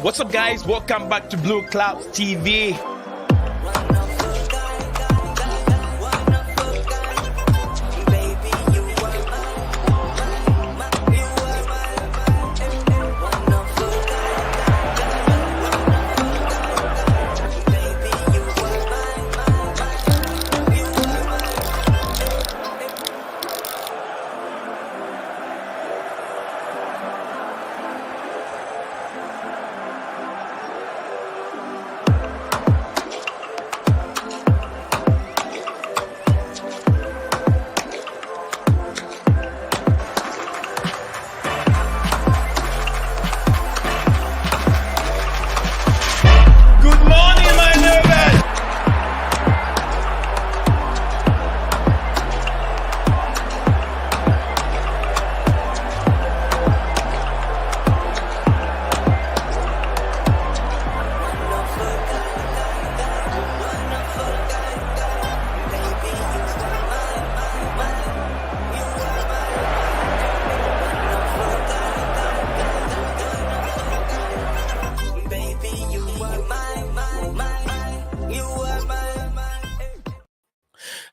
What's up, guys? Welcome back to Blueclouds TV.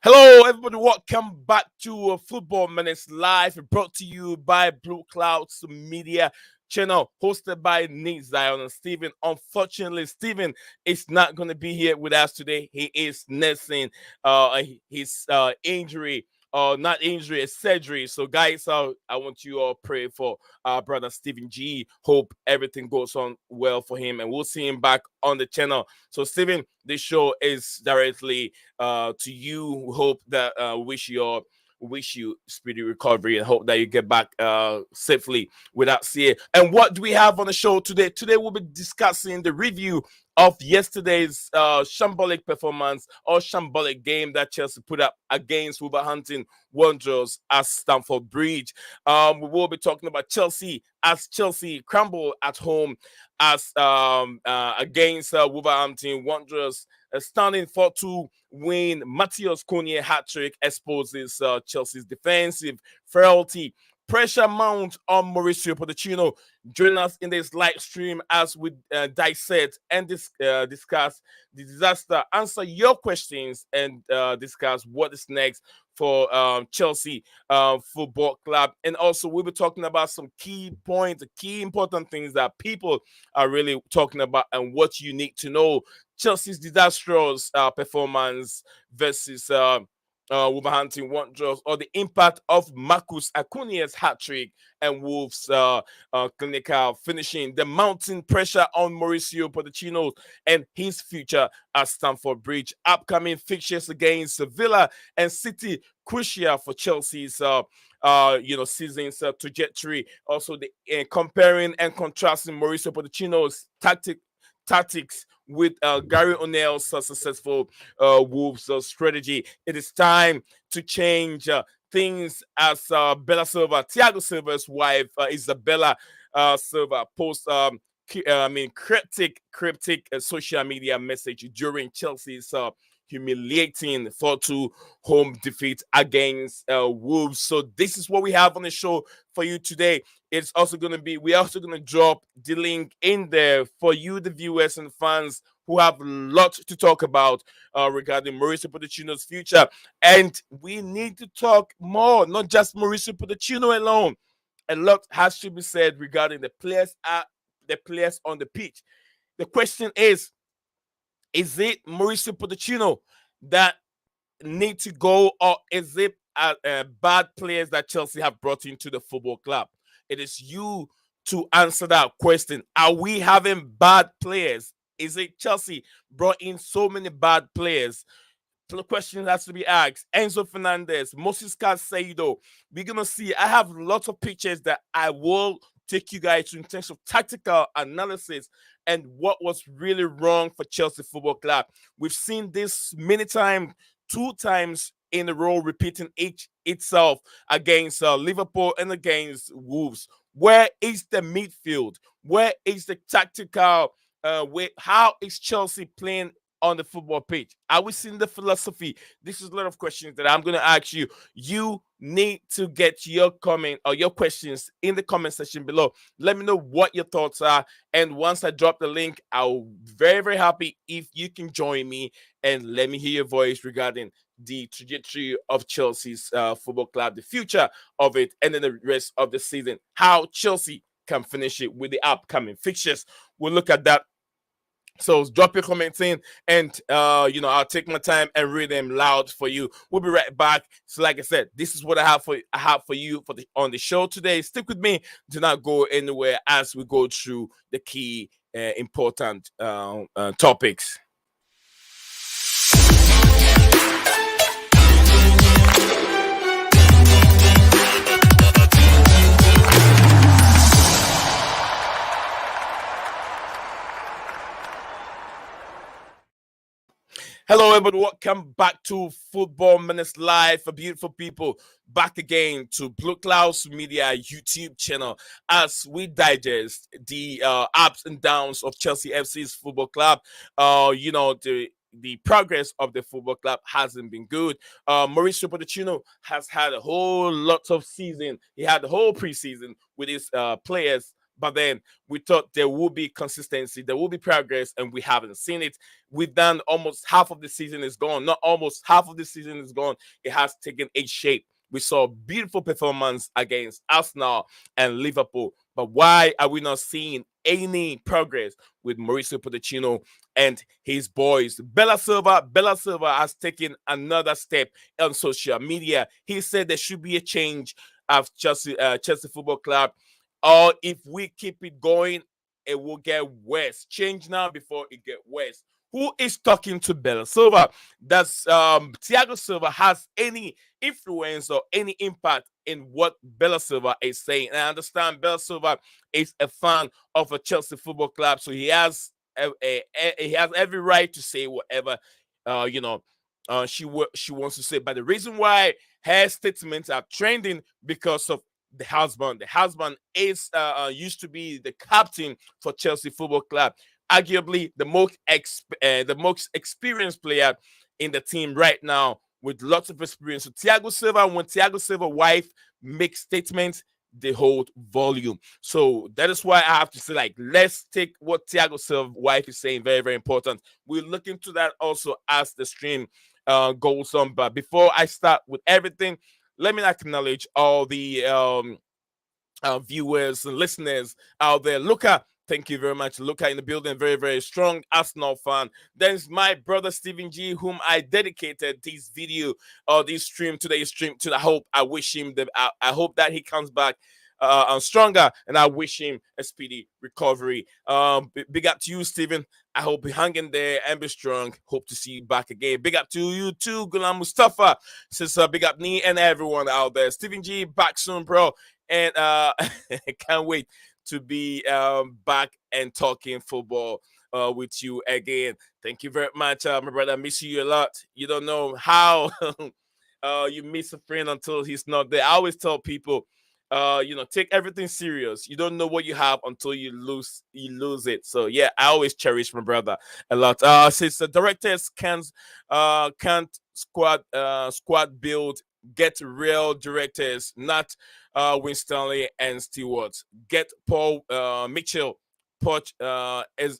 Hello, everybody. Welcome back to Football Minutes Live, brought to you by Blueclouds Media channel, hosted by Nick Zion and Steven. Unfortunately, Steven is not going to be here with us today. He is nursing his injury. Not injury, it's surgery. So, guys, I want you all pray for our brother Stephen G. Hope everything goes on well for him, and we'll see him back on the channel. So, Stephen, this show is directly to you. We hope that wish you speedy recovery and hope that you get back safely without seeing. And what do we have on the show today? Today we'll be discussing the review of yesterday's shambolic performance or shambolic game that Chelsea put up against Wolverhampton Wanderers at Stamford Bridge. We will be talking about Chelsea as Chelsea crumble at home as against Wolverhampton Wanderers. A stunning 4-2 win. Matheus Cunha hat-trick exposes Chelsea's defensive frailty. Pressure mount on Mauricio Pochettino. Join us in this live stream as we dissect and discuss the disaster, answer your questions, and discuss what is next for Chelsea Football Club. And also, we'll be talking about some key points, key important things that people are really talking about and what you need to know. Chelsea's disastrous performance versus Wolverhampton Wanderers, or the impact of Marcus Acuña's hat-trick and Wolves' clinical finishing, the mounting pressure on Mauricio Pochettino and his future at Stamford Bridge, upcoming fixtures against Sevilla and City, crucial for Chelsea's season's trajectory. Also, the comparing and contrasting Mauricio Pochettino's tactics with Gary O'Neill's successful Wolves strategy. It is time to change things as Bella Silva, Thiago Silva's wife, Isabella Silva, posts cryptic social media message during Chelsea's humiliating 4-2 home defeat against Wolves. So this is what we have on the show for you today. It's also going to be, we're also going to drop the link in there for you, the viewers and fans who have a lot to talk about regarding Mauricio Pochettino's future. And we need to talk more, not just Mauricio Pochettino alone. A lot has to be said regarding the players on the pitch. The question is it Mauricio Pochettino that need to go, or is it bad players that Chelsea have brought into the football club? It is you to answer that question. Are we having bad players? Is it Chelsea brought in so many bad players? The question has to be asked. Enzo Fernandez, Moses Caicedo. We're going to see. I have lots of pictures that I will take you guys to in terms of tactical analysis and what was really wrong for Chelsea Football Club. We've seen this many times, 2 times in a row, repeating itself against Liverpool and against Wolves. Where is the midfield? Where is the tactical way? How is Chelsea playing on the football page? Are we seeing the philosophy? This is a lot of questions that I'm going to ask you. You need to get your comment or your questions in the comment section below. Let me know what your thoughts are. And once I drop the link, I'll be very, very happy if you can join me and let me hear your voice regarding the trajectory of Chelsea's football club, the future of it, and then the rest of the season. How Chelsea can finish it with the upcoming fixtures. We'll look at that. So drop your comments in, and I'll take my time and read them loud for you. We'll be right back. So, like I said, this is what I have for you on the show today. Stick with me. Do not go anywhere as we go through the key important topics. Hello, everybody. Welcome back to Football Minutes Live for beautiful people. Back again to Blueclouds Media YouTube channel as we digest the ups and downs of Chelsea FC's football club. The progress of the football club hasn't been good. Mauricio Pochettino has had a whole lot of season. He had the whole preseason with his players. But then we thought there will be consistency, there will be progress, and we haven't seen it. We've done almost half of the season is gone. Not almost half of the season is gone. It has taken a shape. We saw a beautiful performance against Arsenal and Liverpool. But why are we not seeing any progress with Mauricio Pochettino and his boys? Bella Silva has taken another step on social media. He said there should be a change of Chelsea Football Club. Or if we keep it going, it will get worse. Change now before it get worse. Who is talking to Bella Silva? Does Thiago Silva has any influence or any impact in what Bella Silva is saying? And I understand Bella Silva is a fan of a Chelsea Football Club, so he has he has every right to say whatever she wants to say. But the reason why her statements are trending because of the husband. The husband is used to be the captain for Chelsea Football Club, arguably the most experienced player in the team right now, with lots of experience. So Thiago Silva, when Thiago Silva's wife makes statements, they hold volume. So that is why I have to say, like, let's take what Thiago Silva's wife is saying. Very, very important. We'll look into that also as the stream goes on. But before I start with everything, let me acknowledge all the viewers and listeners out there. Luca, thank you very much. Luca in the building, very, very strong Arsenal fan. There's my brother Stephen G, whom I dedicated this video or this stream, today's stream, to. I wish him I hope that he comes back stronger, and I wish him a speedy recovery. Big up to you, Stephen. I hope you hang in there and be strong. Hope to see you back again. Big up to you too, Gulam Mustafa. Says big up me and everyone out there. Stephen G, back soon, bro. And can't wait to be back and talking football with you again. Thank you very much, my brother. I miss you a lot. You don't know how you miss a friend until he's not there. I always tell people, take everything serious. You don't know what you have until you lose it. So yeah, I always cherish my brother a lot. Since the directors can't squad build, get real directors, not Winstanley and Stewart. Get Paul Mitchell. Poch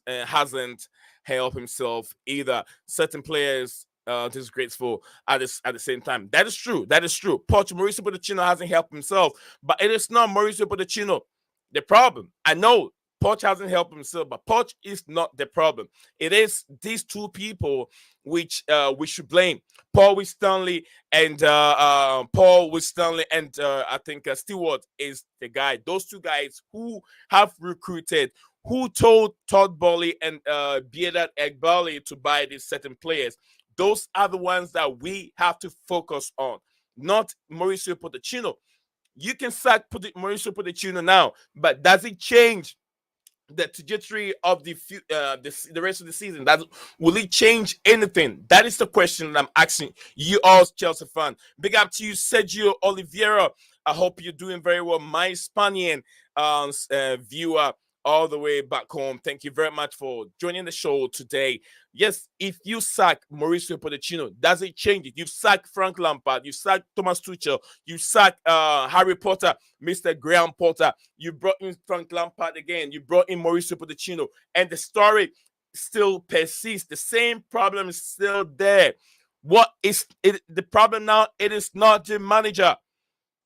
hasn't helped himself either. Certain players disgraceful at the same time. That is true. Poch, Mauricio Pochettino hasn't helped himself, but it is not Mauricio Pochettino the problem. I know Poch hasn't helped himself, but Poch is not the problem. It is these two people which we should blame. Paul Winstanley and I think Stewart is the guy. Those two guys who have recruited, who told Todd Bowley and Biedat Egbali to buy these certain players. Those are the ones that we have to focus on, not Mauricio Pochettino. You can sack Mauricio Pochettino now, but does it change the trajectory of the rest of the season? Will it change anything? That is the question that I'm asking you all, Chelsea fan. Big up to you, Sergio Oliveira. I hope you're doing very well. My Spanian viewer all the way back home. Thank you very much for joining the show today. Yes, if you sack Mauricio Pochettino, does it change it? You've sacked Frank Lampard, you sacked Thomas Tuchel, you sacked Harry Potter, Mr. Graham Potter, you brought in Frank Lampard again, you brought in Mauricio Pochettino, and the story still persists. The same problem is still there. What is it? The problem now? It is not the manager.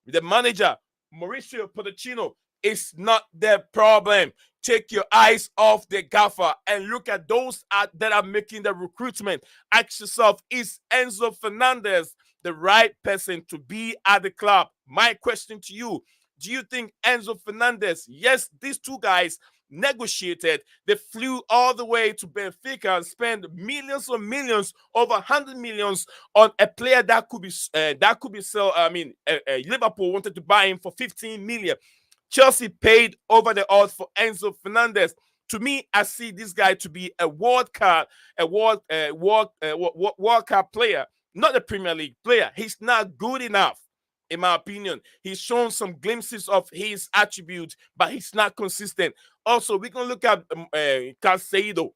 The manager, Mauricio Pochettino, is not the problem. Take your eyes off the gaffer and look at those that are making the recruitment. Ask yourself, is Enzo Fernandez the right person to be at the club? My question to you, do you think Enzo Fernandez, yes, these two guys negotiated, they flew all the way to Benfica and spent millions on millions, over 100 millions on a player that could be sold. I mean, Liverpool wanted to buy him for 15 million. Chelsea paid over the odds for Enzo Fernandez. To me, I see this guy to be a world cup player, not a Premier League player. He's not good enough, in my opinion. He's shown some glimpses of his attributes, but he's not consistent. Also, we can look at Caicedo.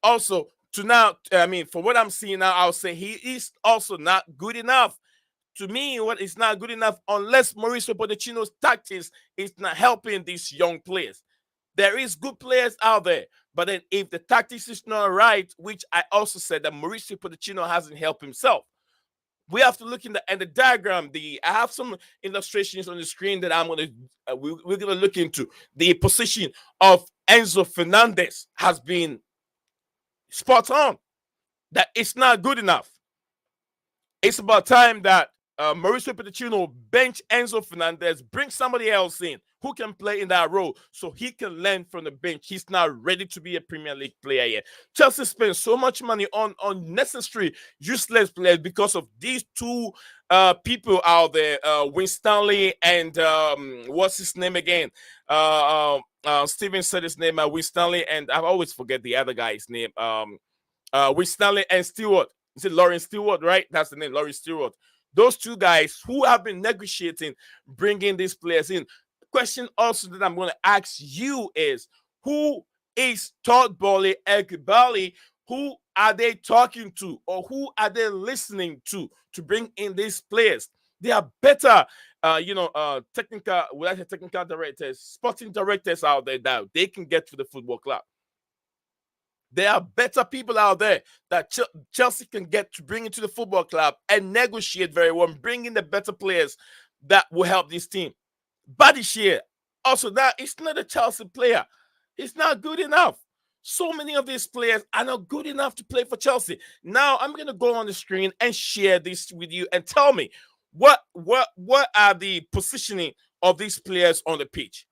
Also, for what I'm seeing now, I'll say he is also not good enough. To me, what is not good enough, unless Mauricio Pochettino's tactics is not helping these young players. There is good players out there, but then if the tactics is not right, which I also said that Mauricio Pochettino hasn't helped himself, we have to look in the diagram. I have some illustrations on the screen that we're gonna look into. The position of Enzo Fernandez has been spot on. That it's not good enough. It's about time that Mauricio Pochettino bench Enzo Fernandez, bring somebody else in who can play in that role so he can learn from the bench. He's not ready to be a Premier League player yet. Chelsea spent so much money on unnecessary, useless players because of these two people out there, Winstanley and what's his name again? Steven said his name, Winstanley, and I always forget the other guy's name. Winstanley and Stewart. Is it Lawrence Stewart, right? That's the name, Lawrence Stewart. Those two guys who have been negotiating, bringing these players in. The question also that I'm going to ask you is, who is Todd Boehly, Ekbali? Who are they talking to, or who are they listening to bring in these players? They are better, technical directors, sporting directors out there that they can get to the football club. There are better people out there that Chelsea can get to bring into the football club and negotiate very well, and bring in the better players that will help this team. Badishir, also, that it's not a Chelsea player. He's not good enough. So many of these players are not good enough to play for Chelsea. Now, I'm going to go on the screen and share this with you and tell me what are the positioning of these players on the pitch.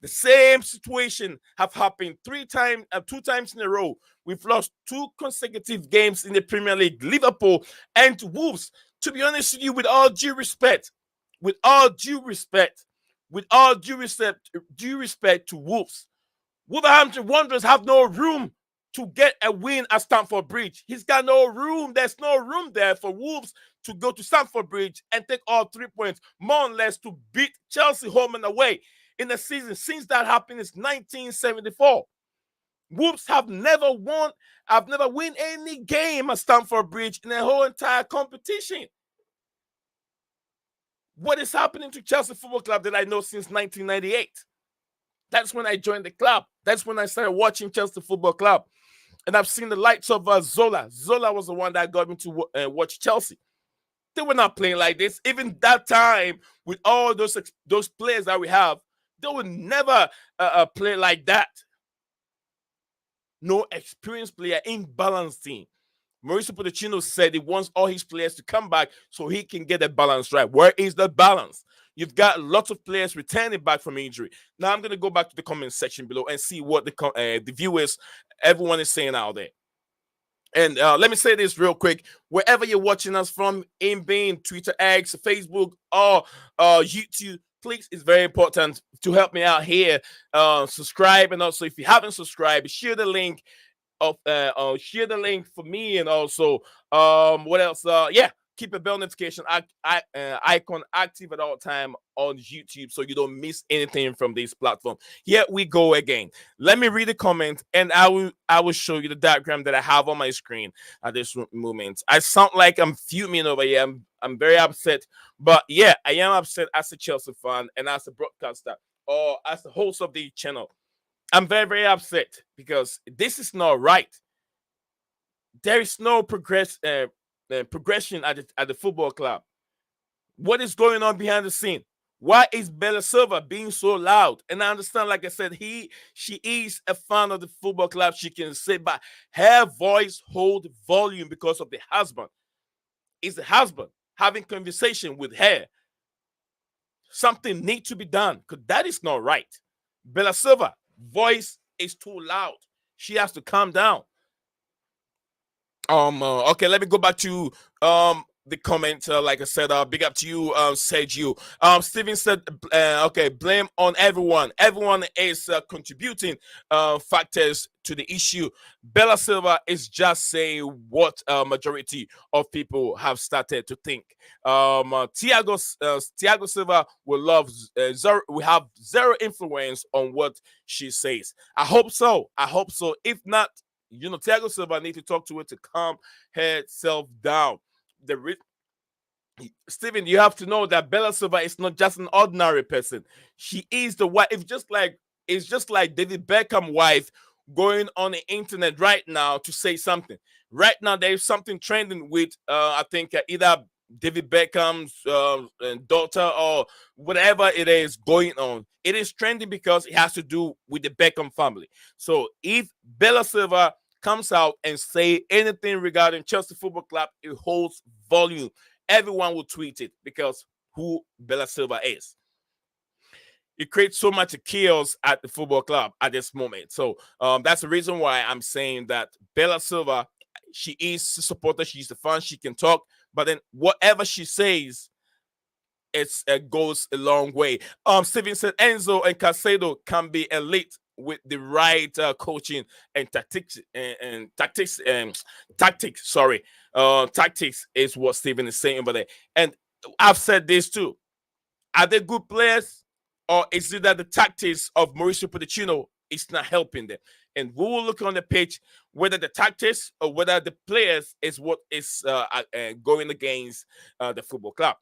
The same situation have happened 2 times in a row. We've lost 2 consecutive games in the Premier League, Liverpool and Wolves. To be honest with you, with all due respect to Wolves, Wolverhampton Wanderers have no room to get a win at Stamford Bridge. He's got no room. There's no room there for Wolves to go to Stamford Bridge and take all 3 points, more or less, to beat Chelsea home and away. In the season since that happened is 1974. Wolves have never won any game at Stamford Bridge in the whole entire competition. What is happening to Chelsea Football Club that I know since 1998? That's when I joined the club. That's when I started watching Chelsea Football Club. And I've seen the likes of Zola. Zola was the one that got me to watch Chelsea. They were not playing like this. Even that time, with all those players that we have, they would never play like that. No experienced player, imbalanced team. Mauricio Pochettino said he wants all his players to come back so he can get the balance right. Where is the balance? You've got lots of players returning back from injury. Now I'm going to go back to the comment section below and see what the viewers, everyone is saying out there. And let me say this real quick. Wherever you're watching us from, in being Twitter, X, Facebook, or YouTube, please, it's very important to help me out here. Subscribe, and also if you haven't subscribed, share the link for me, and also what else? keep a bell notification icon active at all time on YouTube so you don't miss anything from this platform. Here we go again. Let me read the comment, and I will show you the diagram that I have on my screen at this moment. I sound like I'm fuming over here. I'm very upset, but yeah, I am upset as a Chelsea fan and as a broadcaster or as the host of the channel. I'm very, very upset because this is not right. There is no progression at the football club. What is going on behind the scene? Why is Bella Silva being so loud? And I understand, like I said, she is a fan of the football club. She can say, but her voice hold volume because of the husband. Is the husband having conversation with her? Something needs to be done because that is not right. Bella Silva voice is too loud. She has to calm down. Okay, let me go back to the comment. Like I said, big up to you, Sergio. Steven said, okay, blame on everyone. Everyone is contributing factors to the issue. Bella Silva is just saying what majority of people have started to think. Thiago Silva will have zero influence on what she says. I hope so. If not, Thiago Silva need to talk to her to calm herself down. Steven, you have to know that Bella Silva is not just an ordinary person. She is the wife. It's just like David Beckham's wife going on the internet right now to say something. Right now, there is something trending with I think either David Beckham's daughter or whatever it is going on. It is trending because it has to do with the Beckham family. So if Bella Silva comes out and say anything regarding Chelsea Football Club, it holds volume. Everyone will tweet it because who Bella Silva is. It creates so much chaos at the football club at this moment. So that's the reason why I'm saying that Bella Silva, she is a supporter, she's a fan, she can talk, but then whatever she says, it goes a long way. Steven said Enzo and Caicedo can be elite with the right coaching and tactics tactics is what Steven is saying over there. And I've said this too. Are they good players, or is it that the tactics of Mauricio Pochettino is not helping them? And we will look on the pitch whether the tactics or whether the players is what is going against the football club.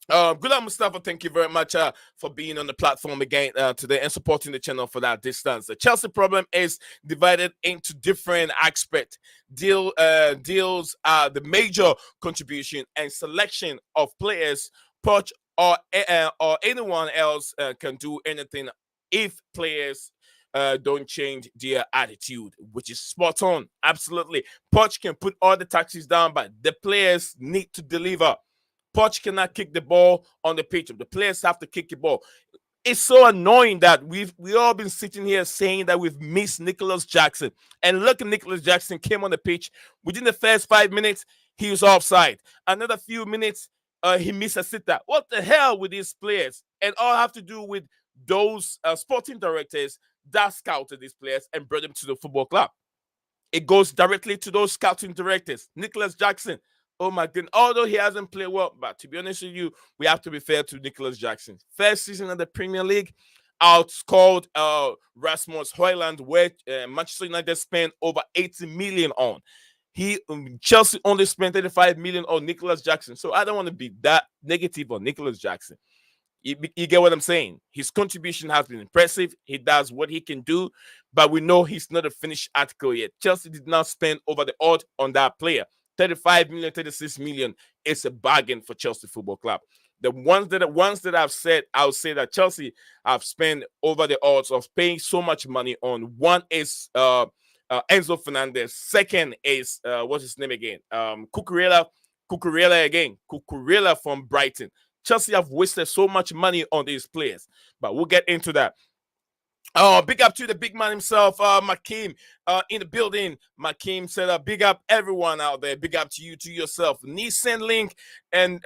Good luck, Mustafa. Thank you very much for being on the platform again today and supporting the channel for that distance. The Chelsea problem is divided into different aspects. Deals are the major contribution and selection of players. Poch or anyone else can do anything if players don't change their attitude, which is spot on. Absolutely. Poch can put all the taxes down, but the players need to deliver. Poch cannot kick the ball on the pitch. The players have to kick the ball. It's so annoying that we all been sitting here saying that we've missed Nicholas Jackson. And look, Nicholas Jackson came on the pitch. Within the first 5 minutes, he was offside. Another few minutes, he missed a sitter. What the hell with these players? And all I have to do with those sporting directors that scouted these players and brought them to the football club. It goes directly to those scouting directors. Nicholas Jackson. Oh my goodness. Although he hasn't played well, but to be honest with you, we have to be fair to Nicholas Jackson. First season of the Premier League, outscored Rasmus Højlund, where Manchester United spent over 80 million on. Chelsea only spent 35 million on Nicholas Jackson. So I don't want to be that negative on Nicholas Jackson. You get what I'm saying? His contribution has been impressive. He does what he can do, but we know he's not a finished article yet. Chelsea did not spend over the odd on that player. 35 million, 36 million is a bargain for Chelsea Football Club. The ones that I've said, I'll say that Chelsea have spent over the odds of paying so much money on. One is Enzo Fernandez. Second is what's his name again? Cucurella from Brighton. Chelsea have wasted so much money on these players, but we'll get into that. Big up to the big man himself, Makim, in the building. Makim said, big up everyone out there. Big up to you, to yourself. Nissan link and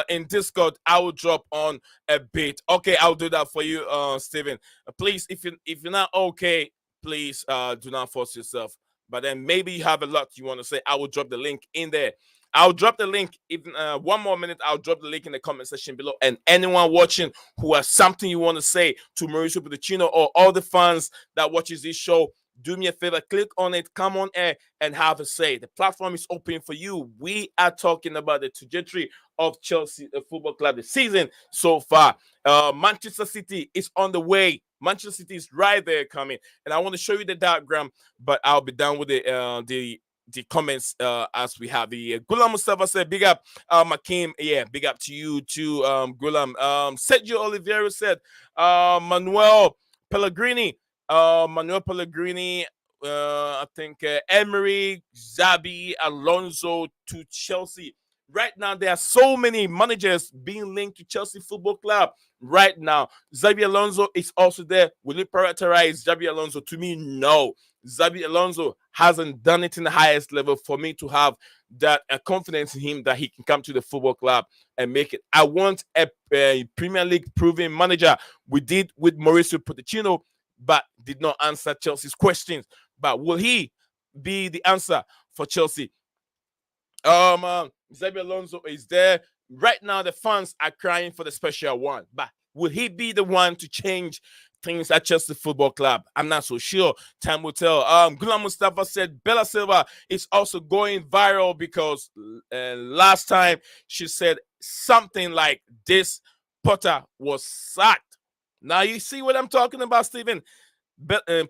in Discord, I will drop on a bit. Okay, I'll do that for you, Steven. Please, if you're not okay, please do not force yourself. But then maybe you have a lot you want to say. I will drop the link in there. I'll drop the link. Even 1 more minute, I'll drop the link in the comment section below. And anyone watching who has something you want to say to Mauricio Pochettino or all the fans that watches this show, do me a favor, click on it, come on air and have a say. The platform is open for you. We are talking about the trajectory of Chelsea Football Club this season so far. Manchester City is on the way. Manchester City is right there coming, and I want to show you the diagram, but I'll be done with the comments as we have the Gulam Mustafa said, big up Makim, yeah, big up to you too, Gulam. Sergio Oliveira said, Manuel Pellegrini, I think Emery, Zabi, Alonso to Chelsea. Right now, there are so many managers being linked to Chelsea Football Club. Right now, Zabi Alonso is also there. Will you prioritize Zabi Alonso? To me, no. Zabi Alonso hasn't done it in the highest level for me to have that confidence in him that he can come to the football club and make it. I want a Premier League proven manager. We did with Mauricio Pochettino, but did not answer Chelsea's questions. But will he be the answer for Chelsea? Zabi Alonso is there. Right now, the fans are crying for the special one. But will he be the one to change things at Chelsea Football Club? I'm not so sure. Time will tell. Gulam Mustafa said Bella Silva is also going viral because last time she said something like this: Potter was sacked. Now you see what I'm talking about, Stephen.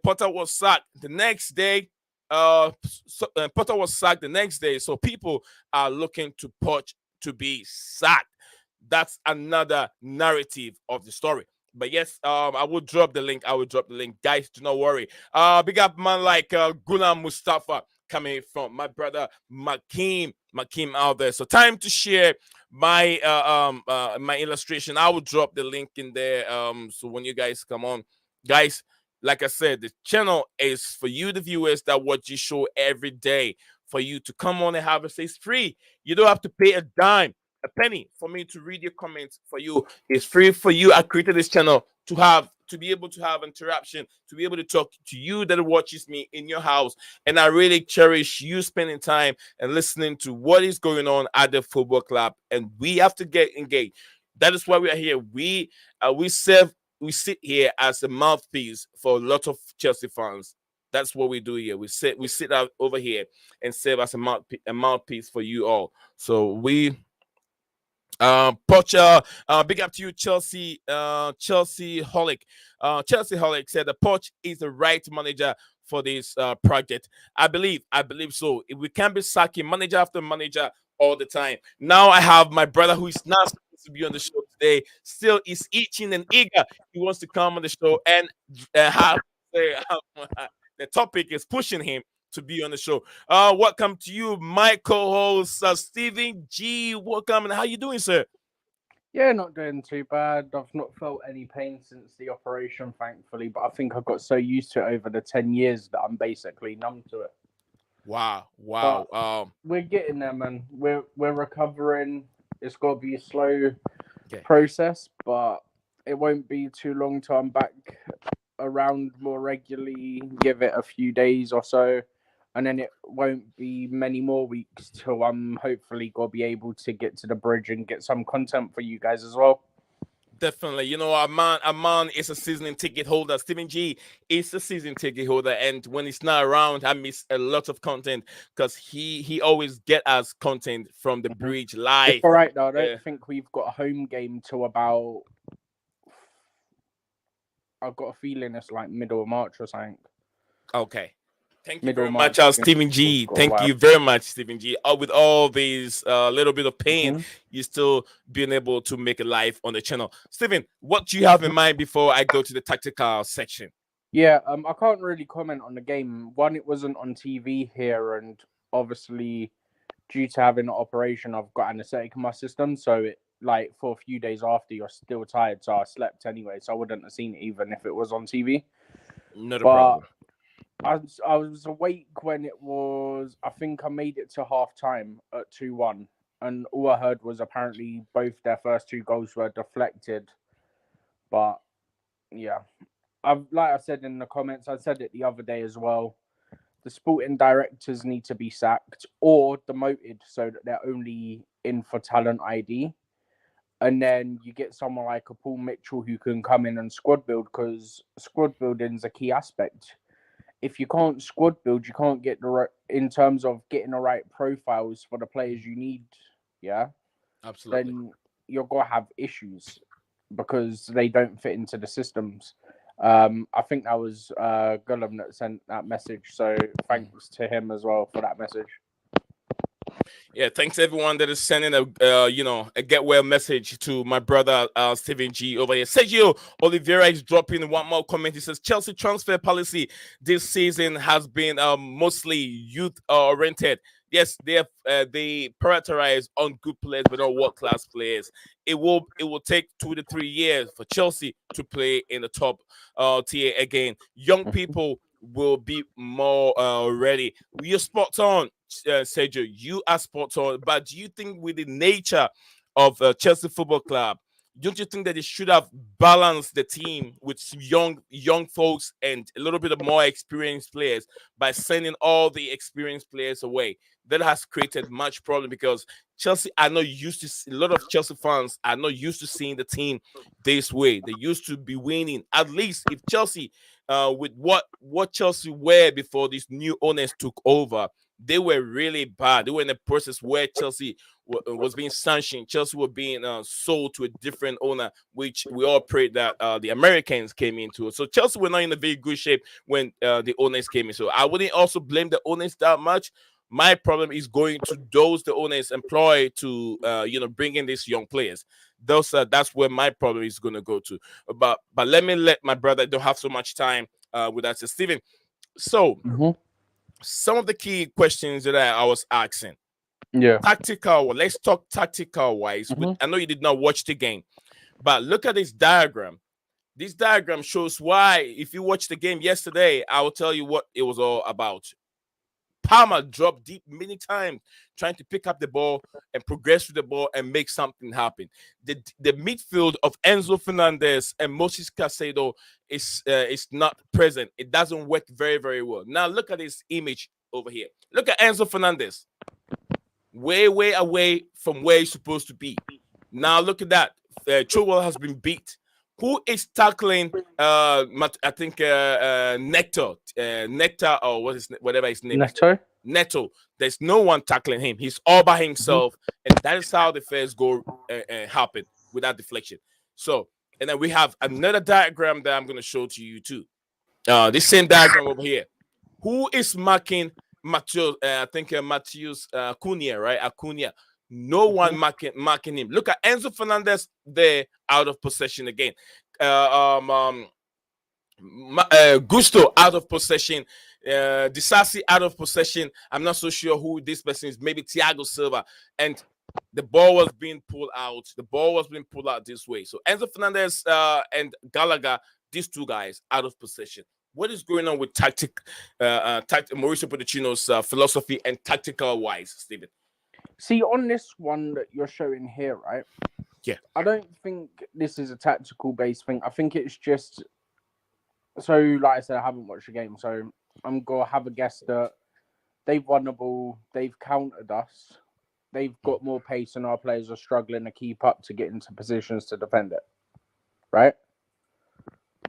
Potter was sacked the next day. Potter was sacked the next day, so people are looking to Poch to be sacked. That's another narrative of the story. But yes, I will drop the link. Guys, do not worry. Big up man like Gulam Mustafa coming from my brother Makim out there. So time to share my my illustration. I will drop the link in there. So when you guys come on, guys, like I said, the channel is for you, the viewers that watch this show every day. For you to come on and have a say. It's free. You don't have to pay a dime, a penny for me to read your comments for you. It's free for you. I created this channel to be able to have interaction, to be able to talk to you that watches me in your house. And I really cherish you spending time and listening to what is going on at the football club. And we have to get engaged. That is why we are here. We sit here as a mouthpiece for a lot of Chelsea fans. That's what we do here. We sit out over here and serve as a mouthpiece for you all. So we Poch, big up to you, Chelsea Holic. Chelsea Holic said the Poch is the right manager for this project. I believe so. We can't be sacking manager after manager all the time. Now I have my brother who is not supposed to be on the show today. Still is itching and eager. He wants to come on the show and have the topic is pushing him to be on the show. Welcome to you, my co-host Stephen G. Welcome, and how you doing, sir? Yeah, not doing too bad. I've not felt any pain since the operation, thankfully, but I think I got so used to it over the 10 years that I'm basically numb to it. Wow. But we're getting there, man. We're recovering. It's got to be a slow process, but it won't be too long till I'm back around more regularly. Give it a few days or so, and then it won't be many more weeks till I'm hopefully gonna be able to get to the bridge and get some content for you guys as well. Definitely. You know, Aman is a season ticket holder. Stephen G is a season ticket holder. And when he's not around, I miss a lot of content because he always get us content from the bridge live. It's all right, though. I don't think we've got a home game till about... I've got a feeling it's like middle of March or something. Okay. Thank you very much, Stephen G. Thank you very much, Stephen G. With all these little bit of pain, you still being able to make a live on the channel. Stephen, what do you have in mind before I go to the tactical section? Yeah, I can't really comment on the game. One, it wasn't on TV here, and obviously, due to having an operation, I've got anesthetic in my system, so it like for a few days after, you're still tired. So I slept anyway, so I wouldn't have seen it even if it was on TV. Not a problem. I was awake when it was. I think I made it to half time at 2-1, and all I heard was apparently both their first two goals were deflected. But yeah, like I said in the comments, I said it the other day as well. the sporting directors need to be sacked or demoted so that they're only in for talent ID. And then you get someone like a Paul Mitchell who can come in and squad build, because squad building is a key aspect. If you can't squad build, you can't get the right, in terms of getting the right profiles for the players you need. Yeah, Absolutely. then you're gonna have issues because they don't fit into the systems. I think that was Gullum that sent that message. So thanks to him as well for that message. Yeah, thanks everyone that is sending a get well message to my brother Stephen G over here. Sergio Oliveira is dropping one more comment. He says Chelsea transfer policy this season has been mostly youth oriented. Yes, they prioritize on good players but not world class players. It will take 2 to 3 years for Chelsea to play in the top tier again. Young people will be more ready. You're spot on, Sergio. You are spot on. But do you think with the nature of Chelsea Football Club, don't you think that they should have balanced the team with some young folks and a little bit of more experienced players by sending all the experienced players away? That has created much problem because Chelsea are not used to. A lot of Chelsea fans are not used to seeing the team this way. They used to be winning. At least if Chelsea, with what Chelsea were before these new owners took over, they were really bad. They were in a process where Chelsea was being sanctioned. Chelsea were being sold to a different owner, which we all prayed that the Americans came into it. So Chelsea were not in a very good shape when the owners came in. So I wouldn't also blame the owners that much. My problem is going to those the owners employ to bring in these young players. That's where my problem is going to go to. But let me let my brother don't have so much time with that. So Stephen, so some of the key questions that I was asking. Yeah. Tactical. Let's talk tactical wise. I know you did not watch the game, but look at this diagram. This diagram shows why. If you watched the game yesterday, I will tell you what it was all about. Palmer dropped deep many times, trying to pick up the ball and progress with the ball and make something happen. The midfield of Enzo Fernandez and Moses Caicedo is not present. It doesn't work very, very well. Now look at this image over here. Look at Enzo Fernandez, way away from where he's supposed to be. Now look at that. Chilwell has been beat. Who is tackling? I think Nectar or whatever his name is. Neto. There's no one tackling him. He's all by himself, and that is how the first goal happened without deflection. So, and then we have another diagram that I'm going to show to you too. This same diagram over here. Who is marking Matthews? I think Matthews Cunha, right? Cunha. No one marking him. Look at Enzo Fernandez there, out of possession again. Gusto out of possession. Disasi out of possession. I'm not so sure who this person is. Maybe Thiago Silva. And the ball was being pulled out. The ball was being pulled out this way. So Enzo Fernandez and Gallagher, these two guys, out of possession. What is going on with Mauricio Pochettino's philosophy and tactical wise, Stephen? See, on this one that you're showing here, right? Yeah. I don't think this is a tactical based thing. I think it's just, so like I said, I haven't watched the game, so I'm going to have a guess that they've won the ball, they've countered us, they've got more pace, and our players are struggling to keep up to get into positions to defend it. Right?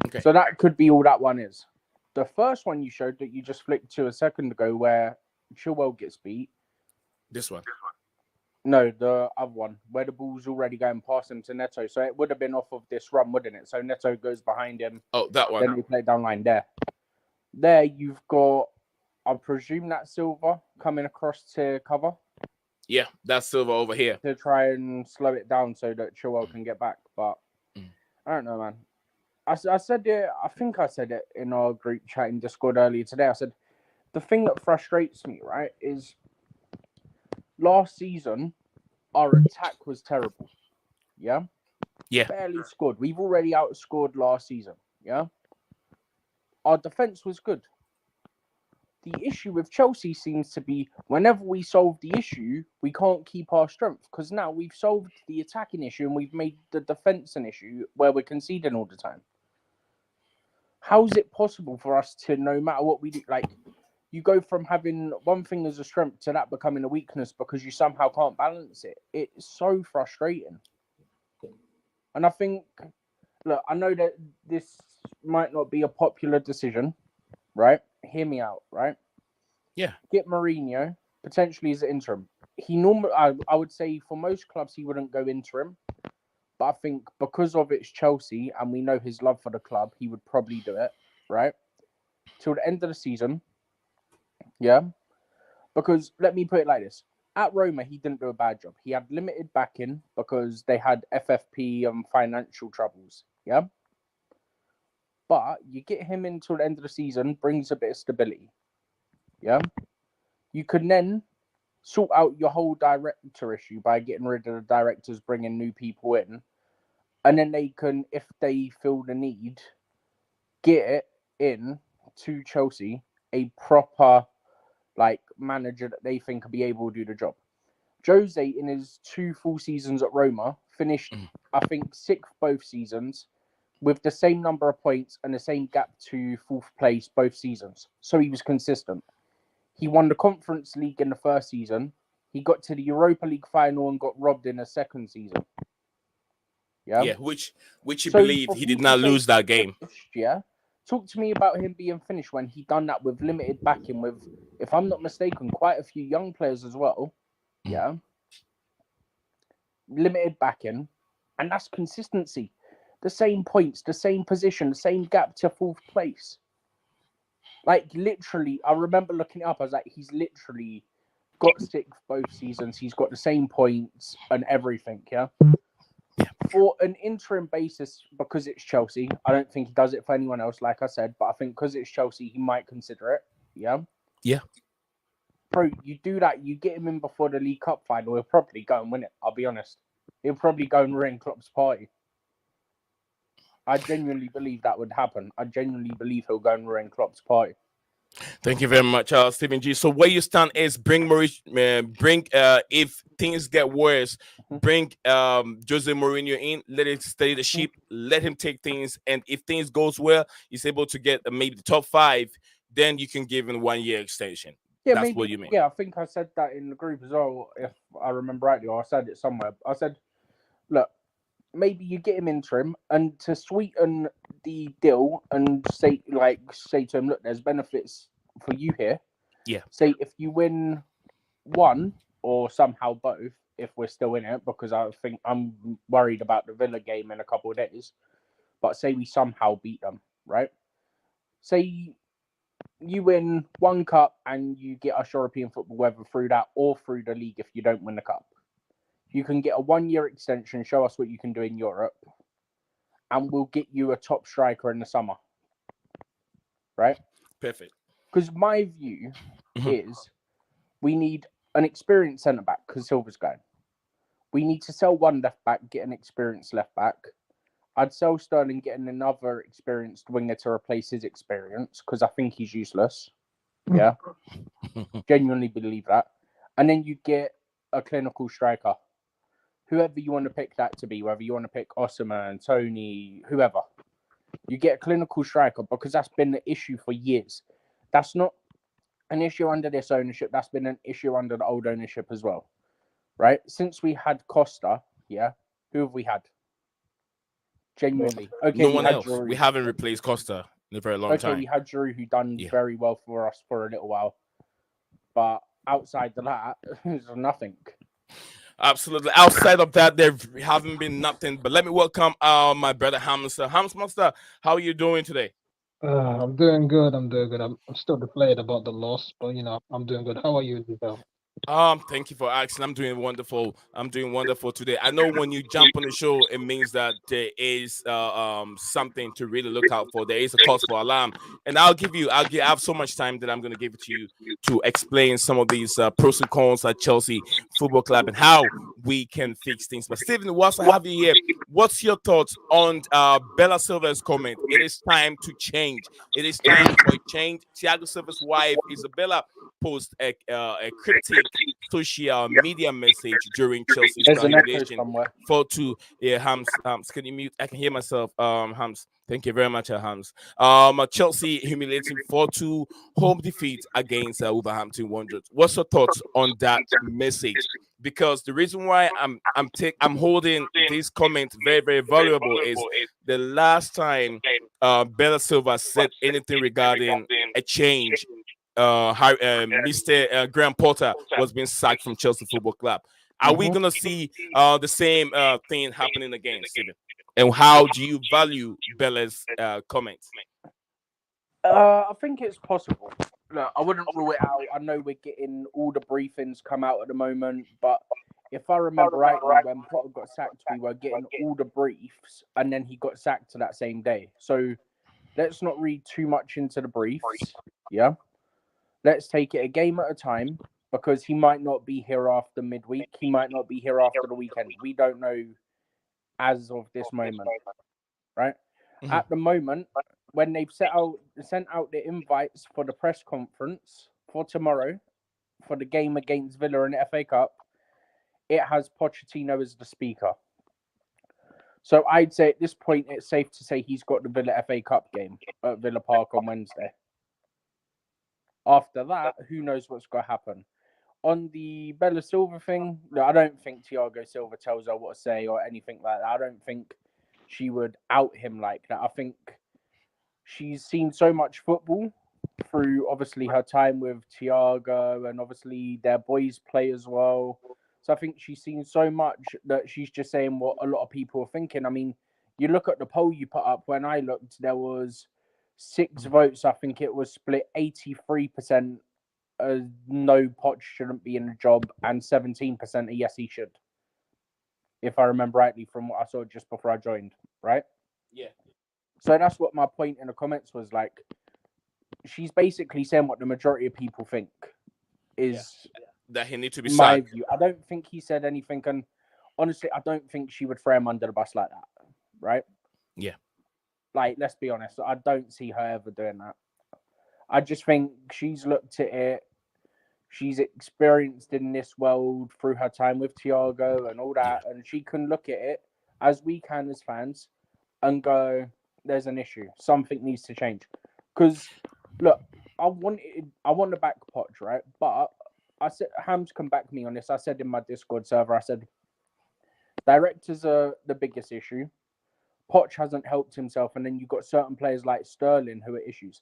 Okay. So that could be all that one is. The first one you showed that you just flicked to a second ago where Chilwell gets beat. This one. No, the other one, where the ball's already going past him to Neto. So it would have been off of this run, wouldn't it? So Neto goes behind him. Oh, that one. Then we play down line there. There you've got, I presume that's Silva coming across to cover. Yeah, that's Silva over here. To try and slow it down so that Chilwell can get back. But I don't know, man. I said it, I think I said it in our group chat in Discord earlier today. I said, the thing that frustrates me, right, is last season, our attack was terrible. Yeah? Yeah. Barely scored. We've already outscored last season. Yeah? Our defense was good. The issue with Chelsea seems to be whenever we solve the issue, we can't keep our strength. Because now we've solved the attacking issue and we've made the defense an issue where we're conceding all the time. How is it possible for us to, no matter what we do, like, you go from having one thing as a strength to that becoming a weakness because you somehow can't balance it. It's so frustrating. And I think, look, I know that this might not be a popular decision, right? Hear me out, right? Yeah. Get Mourinho potentially as an interim. He normally, I would say, for most clubs, he wouldn't go interim. But I think because of it's Chelsea and we know his love for the club, he would probably do it, right? Till the end of the season. Yeah. Because let me put it like this. At Roma, he didn't do a bad job. He had limited backing because they had FFP and financial troubles. Yeah. But you get him until the end of the season, brings a bit of stability. Yeah. You can then sort out your whole director issue by getting rid of the directors, bringing new people in. And then they can, if they feel the need, get it in to Chelsea, a proper manager that they think will be able to do the job. Jose, in his 2 full seasons at Roma, finished, I think, 6th both seasons with the same number of points and the same gap to 4th place both seasons. So he was consistent. He won the Conference League in the first season. He got to the Europa League final and got robbed in the second season. Yeah, which you believe he did not lose that game. Yeah. Talk to me about him being finished when he done that with limited backing with, if I'm not mistaken, quite a few young players as well. Yeah. Limited backing. And that's consistency. The same points, the same position, the same gap to 4th place. Literally, I remember looking it up. I was like, he's literally got 6th both seasons. He's got the same points and everything, yeah? For an interim basis, because it's Chelsea, I don't think he does it for anyone else, like I said, but I think because it's Chelsea, he might consider it, yeah? Yeah. Bro, you do that, you get him in before the League Cup final, he'll probably go and win it, I'll be honest. He'll probably go and ruin Klopp's party. I genuinely believe that would happen. I genuinely believe he'll go and ruin Klopp's party. Thank you very much, Stephen G. So where you stand is bring if things get worse, bring Jose Mourinho in, let it steady the ship, let him take things, and if things goes well, he's able to get maybe the top 5, then you can give him 1-year extension. Yeah, that's maybe, what you mean. Yeah, I think I said that in the group as well, if I remember rightly, or I said it somewhere. I said, look, maybe you get him interim, and to sweeten the deal and say to him, look, there's benefits for you here. Yeah. Say if you win one or somehow both, if we're still in it, because I think I'm worried about the Villa game in a couple of days. But say we somehow beat them, right? Say you win 1 cup and you get us European football, whether through that or through the league if you don't win the cup. You can get a 1-year extension, show us what you can do in Europe, and we'll get you a top striker in the summer. Right? Perfect. Because my view is we need an experienced centre-back because Silva's going. We need to sell 1 left-back, get an experienced left-back. I'd sell Sterling, getting another experienced winger to replace his experience because I think he's useless. Yeah. Genuinely believe that. And then you get a clinical striker. Whoever you want to pick that to be, whether you want to pick Osimhen, Tony, whoever. You get a clinical striker because that's been the issue for years. That's not an issue under this ownership. That's been an issue under the old ownership as well. Right? Since we had Costa, yeah, who have we had? Genuinely. Okay, no one else. Giroud. We haven't replaced Costa in a very long time. Okay, we had Giroud who done very well for us for a little while. But outside of that, there's nothing. Absolutely. Outside of that, there haven't been nothing. But let me welcome my brother Hamster. Hamster, how are you doing today? I'm doing good. I'm still deflated about the loss, but I'm doing good. How are you, Giselle? Thank you for asking. I'm doing wonderful. I'm doing wonderful today. I know when you jump on the show, it means that there is something to really look out for. There is a cause for alarm, and I have so much time that I'm going to give it to you to explain some of these pros and cons at Chelsea Football Club and how we can fix things. But Stephen, whilst I have you here, what's your thoughts on Bella Silva's comment? It is time to change. It is time for a change. Thiago Silva's wife, Isabella, post a cryptic also share a media message during Chelsea's There's an echo humiliation. somewhere. 4-2. Yeah, Hams. Can you mute? I can hear myself. Hams. Thank you very much, Hams. Chelsea humiliating 4-2 home defeat against Wolverhampton Wanderers. What's your thoughts on that message? Because the reason why I'm holding this comment very, very valuable is the last time Bella Silva said anything regarding a change. Mr. Graham Potter was being sacked from Chelsea Football Club. Are we gonna see the same thing happening again, Stephen? And how do you value Bella's comments? I think it's possible. Look, I wouldn't rule it out. I know we're getting all the briefings come out at the moment, but if I remember rightly, when Potter got sacked, we were getting all the briefs, and then he got sacked that same day. So let's not read too much into the briefs. Yeah, let's take it a game at a time, because he might not be here after midweek. He might not be here after the weekend. We don't know as of this moment, right? Mm-hmm. At the moment, when they've sent out the invites for the press conference for tomorrow, for the game against Villa in the FA Cup, it has Pochettino as the speaker. So I'd say at this point, it's safe to say he's got the Villa FA Cup game at Villa Park on Wednesday. After that, who knows what's going to happen. On the Bella Silva thing, I don't think Thiago Silva tells her what to say or anything like that. I don't think she would out him like that. I think she's seen so much football through, obviously, her time with Thiago, and obviously their boys play as well. So I think she's seen so much that she's just saying what a lot of people are thinking. I mean, you look at the poll you put up. When I looked, there was 6 votes. I think it was split 83% no, Poch shouldn't be in the job, and 17% yes, he should. If I remember rightly from what I saw just before I joined, right? Yeah. So that's what my point in the comments was. Like, she's basically saying what the majority of people think is that he needs to be my sacked. view. I don't think he said anything, and honestly, I don't think she would throw him under the bus like that, right? Yeah. Like, let's be honest, I don't see her ever doing that. I just think she's looked at it. She's experienced in this world through her time with Thiago and all that, and she can look at it as we can as fans and go, "There's an issue. Something needs to change." Because look, I want to back Poch, right? But I said, Hams can back me on this. I said in my Discord server, I said, directors are the biggest issue. Poch hasn't helped himself, and then you've got certain players like Sterling who are issues.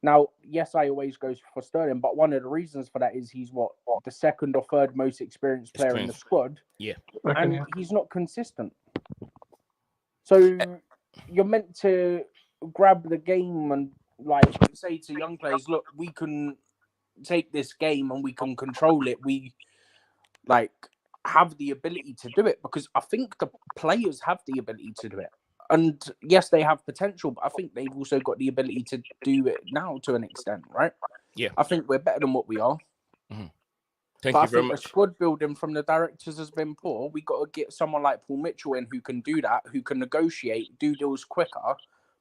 Now, yes, I always go for Sterling, but one of the reasons for that is he's the second or third most experienced player in the squad. Yeah. And he's not consistent. So you're meant to grab the game and say to young players, look, we can take this game and we can control it. We have the ability to do it, because I think the players have the ability to do it. And yes, they have potential, but I think they've also got the ability to do it now to an extent, right? Yeah. I think we're better than what we are. Mm-hmm. Thank you very much. The squad building from the directors has been poor. We got to get someone like Paul Mitchell in who can do that, who can negotiate, do deals quicker,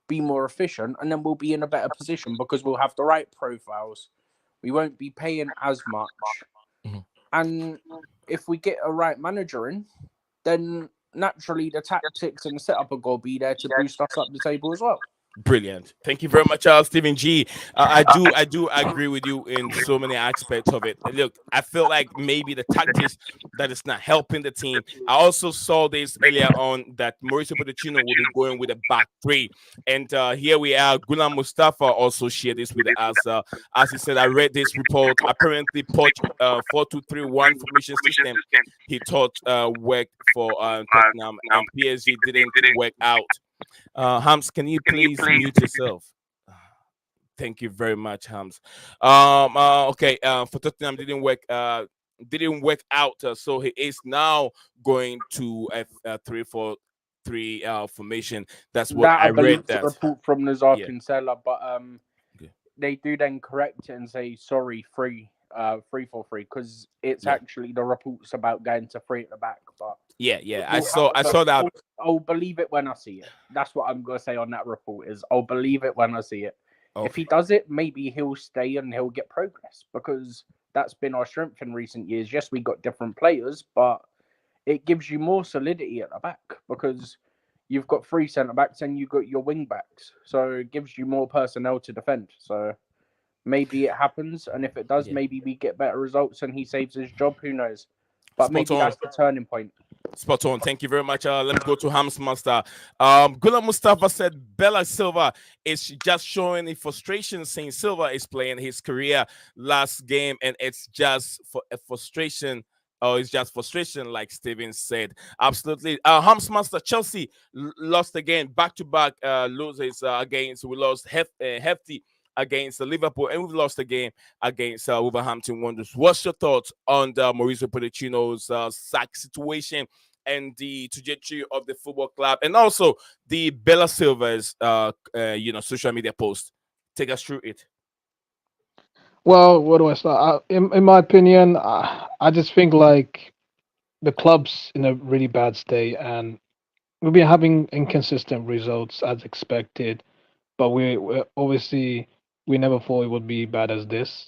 be more efficient, and then we'll be in a better position because we'll have the right profiles. We won't be paying as much. Mm-hmm. And if we get a right manager in, then naturally the tactics and the setup are going to be there to boost us up the table as well. Brilliant. Thank you very much, Stephen G. I do agree with you in so many aspects of it. Look, I feel like maybe the tactics that is not helping the team. I also saw this earlier on that Mauricio Pochettino will be going with a back 3, and here we are. Gulam Mustafa also shared this with us. As he said, I read this report. Apparently, Poch 4-2-3-1 formation system he thought worked for Tottenham, and PSG didn't work out. Hams, can you please mute yourself? Thank you very much, Hams. Okay. For Tottenham, didn't work out. So he is now going to a 3-4-3 formation. That's what I read. That report from Nazar Kinsella, but they do then correct it and say sorry, 3-4-3, because it's actually the reports about going to 3 at the back. But I saw that. I'll believe it when I see it. That's what I'm gonna say on that report. Is I'll believe it when I see it. Okay. If he does it, maybe he'll stay and he'll get progress, because that's been our strength in recent years. Yes, we got different players, but it gives you more solidity at the back because you've got 3 centre backs and you've got your wing backs. So it gives you more personnel to defend. So maybe it happens. And if it does, maybe we get better results and he saves his job. Who knows? But Spot maybe on. that's the turning point. Spot on. Thank you very much. Let me go to Hams Master. Gula Mustafa said Bella Silva is just showing the frustration saying Silva is playing his career last game and it's just for a frustration. Oh, it's just frustration, like Steven said. Absolutely. Hams Master, Chelsea lost again, back-to-back losses against. We lost hefty against Liverpool, and we've lost a game against Wolverhampton Wanderers. What's your thoughts on the Mauricio Pochettino's sack situation and the trajectory of the football club, and also the Bella Silva's social media post? Take us through it. Well, where do I start? In my opinion, I just think like the club's in a really bad state, and we've been having inconsistent results as expected. But we obviously we never thought it would be bad as this.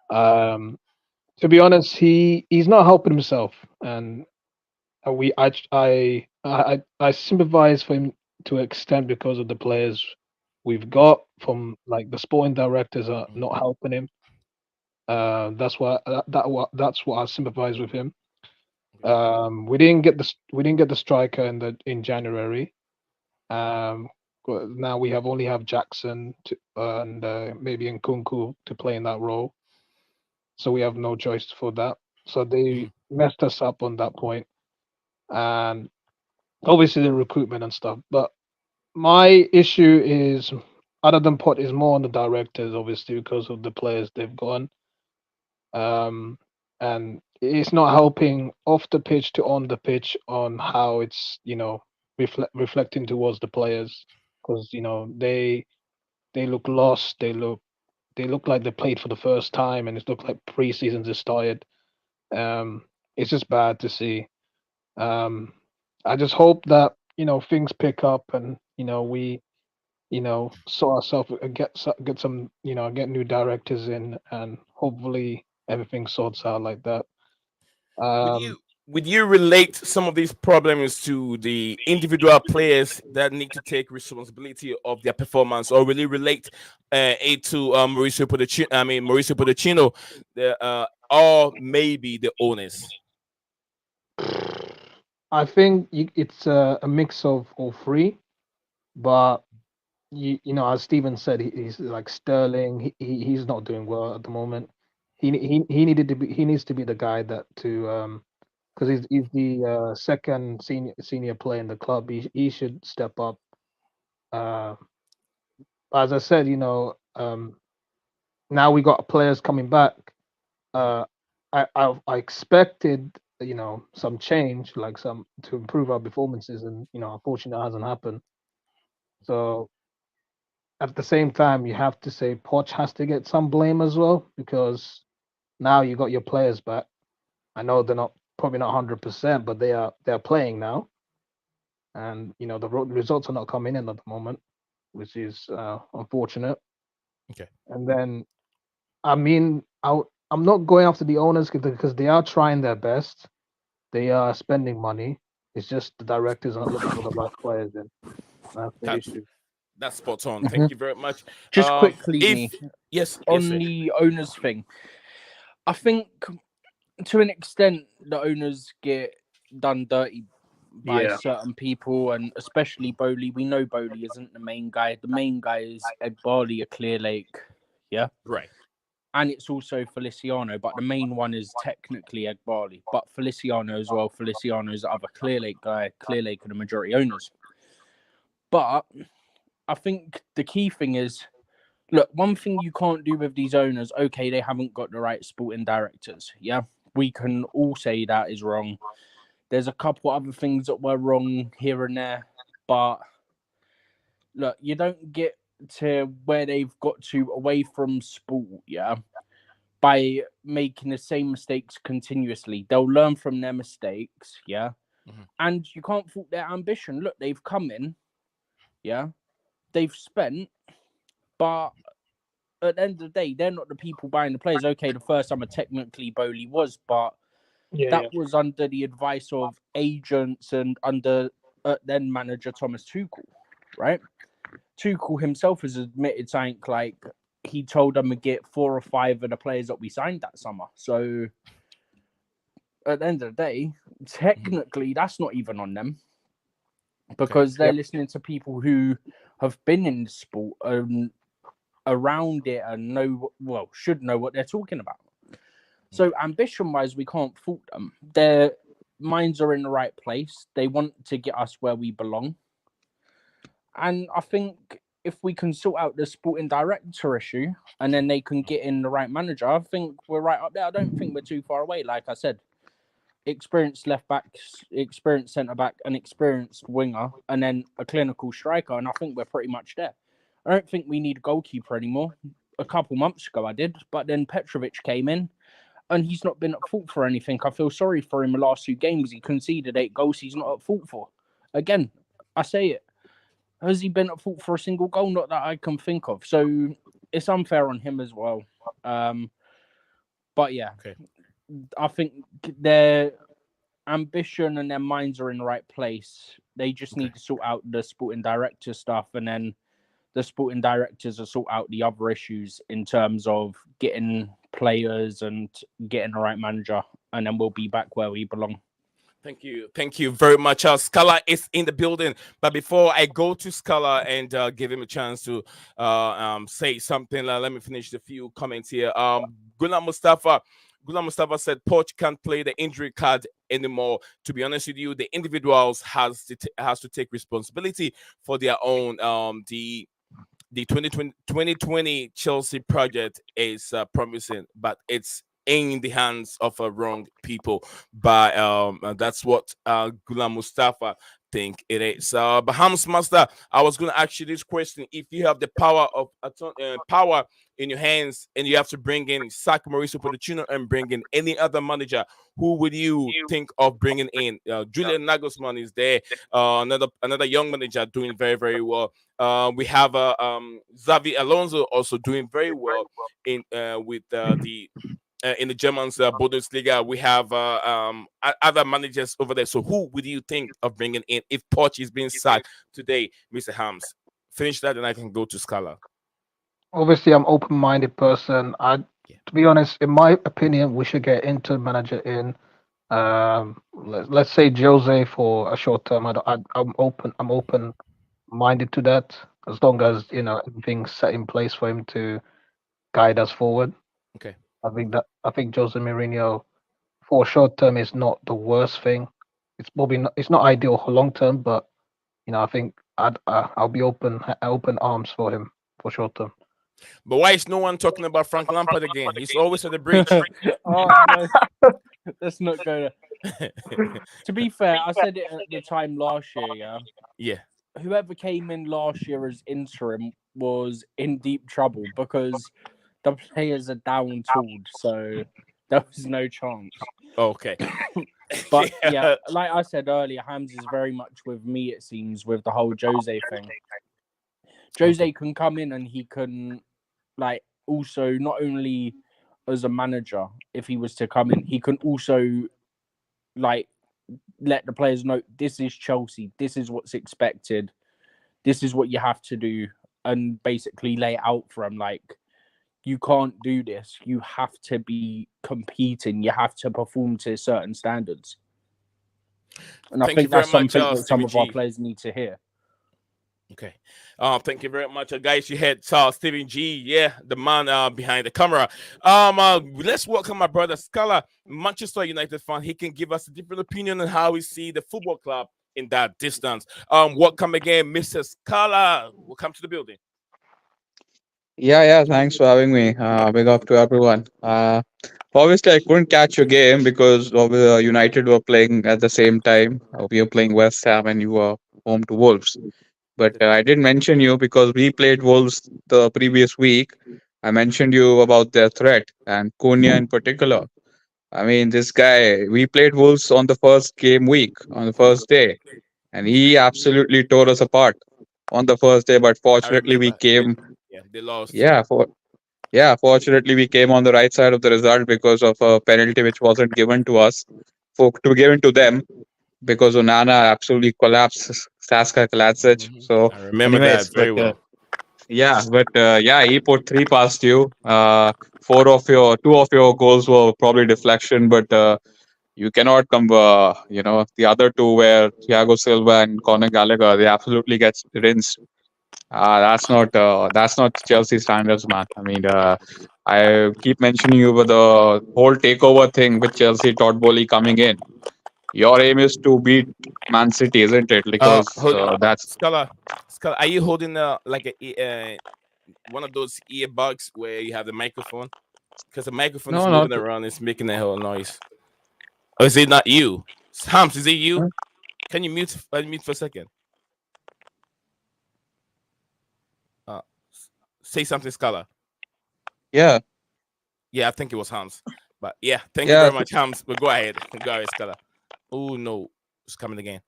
Um, to be honest, he's not helping himself, and we I sympathize for him to an extent because of the players we've got from like the sporting directors are not helping him. That's what I sympathize with him. We didn't get the striker in January. Now we only have Jackson and maybe Nkunku to play in that role, so we have no choice for that. So they messed us up on that point, and obviously the recruitment and stuff. But my issue is, other than Pot, is more on the directors, obviously because of the players they've gotten. And it's not helping off the pitch to on the pitch on how it's reflecting towards the players, because they look lost, they look like they played for the first time, and it looks like pre-season just started. It's just bad to see. I just hope that things pick up, and we sort ourselves, get some, get new directors in, and hopefully everything sorts out like that. Would Um, you would you relate some of these problems to the individual players that need to take responsibility of their performance, or will you relate it to Mauricio Pochettino? I mean Mauricio Pochettino, or maybe the owners? I think it's a mix of all three, but as Steven said, he's like Sterling. He's not doing well at the moment. He needs to be the guy that to because he's the second senior player in the club. He should step up. Uh, as I said, now we got players coming back. Uh, I expected some change, like some to improve our performances, and unfortunately that hasn't happened. So at the same time, you have to say Poch has to get some blame as well, because now you got your players back. I know they're not probably not 100%, but they're playing now, and the results are not coming in at the moment, which is unfortunate. Okay. And then, I mean, I'm not going after the owners because they are trying their best. They are spending money. It's just the directors are not looking for the right players in. That's the That's issue. that's spot on. Hmm. Thank you very much. Just quickly, If me, yes, on sir. the owners thing, I think to an extent the owners get done dirty by Yeah. certain people, and especially Bowley. We know Bowley isn't the main guy. The main guy is Ed Barley at Clear Lake. Yeah. Right. And it's also Feliciano, but the main one is technically Ed Barley. But Feliciano as well. Feliciano is the other Clear Lake guy. Clear Lake are the majority owners. But I think the key thing is, look, one thing you can't do with these owners, okay, they haven't got the right sporting directors. Yeah, we can all say that is wrong. There's a couple other things that were wrong here and there, but look, you don't get to where they've got to away from sport, yeah, by making the same mistakes continuously. They'll learn from their mistakes, yeah, and you can't fault their ambition. Look, they've come in, yeah, they've spent, but at the end of the day, they're not the people buying the players. Okay, the first summer technically Bowley was, but Yeah, that was under the advice of agents and under then manager Thomas Tuchel, right? Tuchel himself has admitted something like he told them to get 4 or 5 of the players that we signed that summer. So at the end of the day, technically that's not even on them because they're listening to people who have been in the sport and around it and should know what they're talking about. So ambition-wise, we can't fault them. Their minds are in the right place. They want to get us where we belong. And I think if we can sort out the sporting director issue and then they can get in the right manager, I think we're right up there. I don't think we're too far away. Like I said, experienced left back, experienced centre back, an experienced winger, and then a clinical striker. And I think we're pretty much there. I don't think we need a goalkeeper anymore. A couple months ago I did, but then Petrovic came in and he's not been at fault for anything. I feel sorry for him the last 2 games. He conceded 8 goals he's not at fault for. Again, I say it. Has he been at fault for a single goal? Not that I can think of. So it's unfair on him as well. But yeah, I think their ambition and their minds are in the right place. They just need to sort out the sporting director stuff, and then the sporting directors will sort out the other issues in terms of getting players and getting the right manager, and then we'll be back where we belong. Thank you very much. Scala is in the building, but before I go to Scala and give him a chance to say something, let me finish the few comments here. Gunnar Mustafa said Poch can't play the injury card anymore. To be honest with you, the individuals has to take responsibility for their own. The 2020 Chelsea project is promising, but it's in the hands of wrong people. But that's what Ghulam Mustafa think it is. Bahams Master, I was going to ask you this question: if you have the power in your hands and you have to bring in sack Mauricio Pochettino and bring in any other manager, who would you think of bringing in? Julian Nagelsmann is there, another young manager doing very, very well. We have Xavi Alonso also doing very well in with the in the German Bundesliga. We have other managers over there. So who would you think of bringing in if Poch is being sacked today, Mr. Hams? Finish that and I can go to Scala. Obviously, I'm open-minded person. To be honest, in my opinion, we should get Inter manager in. Let's say Jose for a short term. I'm open-minded to that, as long as everything's set in place for him to guide us forward. Okay. I think Jose Mourinho for short term is not the worst thing. It's not ideal for long term, but I think I'll be open arms for him for short term. But why is no one talking about Frank Lampard again? He's always at the bridge. No. Let's not go there. To be fair, I said it at the time last year. Yeah. Whoever came in last year as interim was in deep trouble because the players are down tooled, so there was no chance. Okay. But yeah, like I said earlier, Hams is very much with me, it seems, with the whole Jose thing. Jose can come in and he can, also not only as a manager, if he was to come in, he can also, let the players know this is Chelsea, this is what's expected, this is what you have to do, and basically lay it out for them. You can't do this. You have to be competing. You have to perform to certain standards. And I think that's something that some of our players need to hear. Okay. Thank you very much, guys. You had Stephen G, the man behind the camera. Let's welcome my brother Scala, Manchester United fan. He can give us a different opinion on how we see the football club in that distance. Welcome again, Mr. Scala. Welcome to the building. Yeah. Thanks for having me. Big up to everyone. Obviously, I couldn't catch your game because United were playing at the same time. We were playing West Ham and you were home to Wolves. But I did mention you because we played Wolves the previous week. I mentioned you about their threat and Cunha in particular. I mean, this guy, we played Wolves on the first game week, on the first day, and he absolutely tore us apart on the first day. But fortunately, we came. They lost. Yeah, Yeah, fortunately, we came on the right side of the result because of a penalty which wasn't given to us, for to be given to them because Onana absolutely collapsed Saska Kalasic. So, I remember anyways, that but very well. yeah, he put three past you. Two of your goals were probably deflection, but you cannot come. The other two were Thiago Silva and Conor Gallagher. They absolutely get rinsed. That's not Chelsea standards, man. I mean, I keep mentioning you with the whole takeover thing with Chelsea Todd Bowley coming in. Your aim is to beat Man City, isn't it? Because Hold, that's Scala, are you holding like one of those earbuds where you have the microphone? Because the microphone is no, not moving around, it's making a whole noise. Or is it not you? Hams, is it you? Can you mute for a second? Uh, say something, Scala. yeah, Yeah, I think it was Hams. But yeah, thank you yeah. very much, Hams. But go ahead. Go ahead, Scala. Oh no, it's coming again.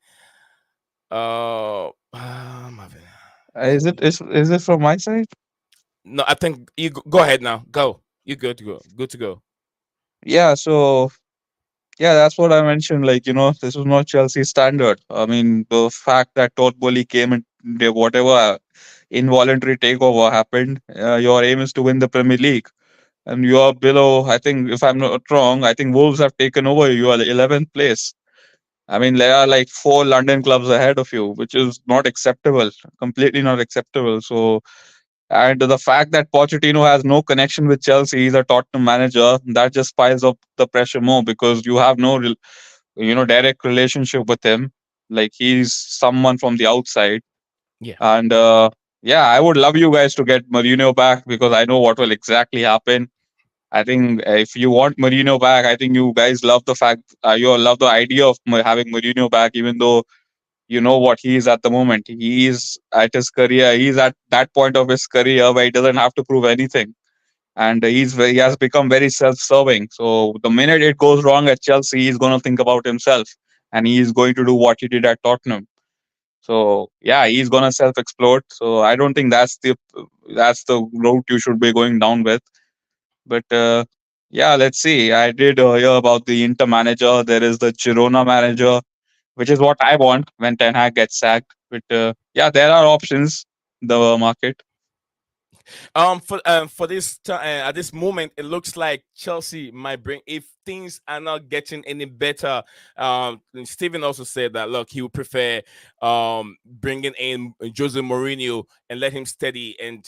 Marvin. Is it from my side? No, I think you go ahead now. Go. You good to go. Good to go. Yeah. So yeah, that's what I mentioned. Like, this was not Chelsea standard. I mean, the fact that Todd Bowley came and did whatever involuntary takeover happened, your aim is to win the Premier League. And you are below, I think, if I'm not wrong, I think Wolves have taken over. You are the 11th place. I mean, there are like four London clubs ahead of you, which is not acceptable, completely not acceptable. So, and the fact that Pochettino has no connection with Chelsea, he's a Tottenham manager, that just piles up the pressure more because you have no direct relationship with him. Like he's someone from the outside. Yeah. And yeah, I would love you guys to get Mourinho back because I know what will exactly happen. I think if you want Mourinho back, I think you guys love the fact you love the idea of having Mourinho back, even though you know what he is at the moment. He is at his career. He's at that point of his career where he doesn't have to prove anything, and he has become very self-serving. So the minute it goes wrong at Chelsea, he's going to think about himself, and he's going to do what he did at Tottenham. So yeah, he's going to self-explode. So I don't think that's the route you should be going down with. But yeah, let's see. I did hear about the Inter manager. There is the Girona manager, which is what I want when Ten Hag gets sacked. But yeah, there are options in the market. For this at this moment, it looks like Chelsea might bring if things are not getting any better. Steven also said that look, he would prefer bringing in Jose Mourinho and let him steady and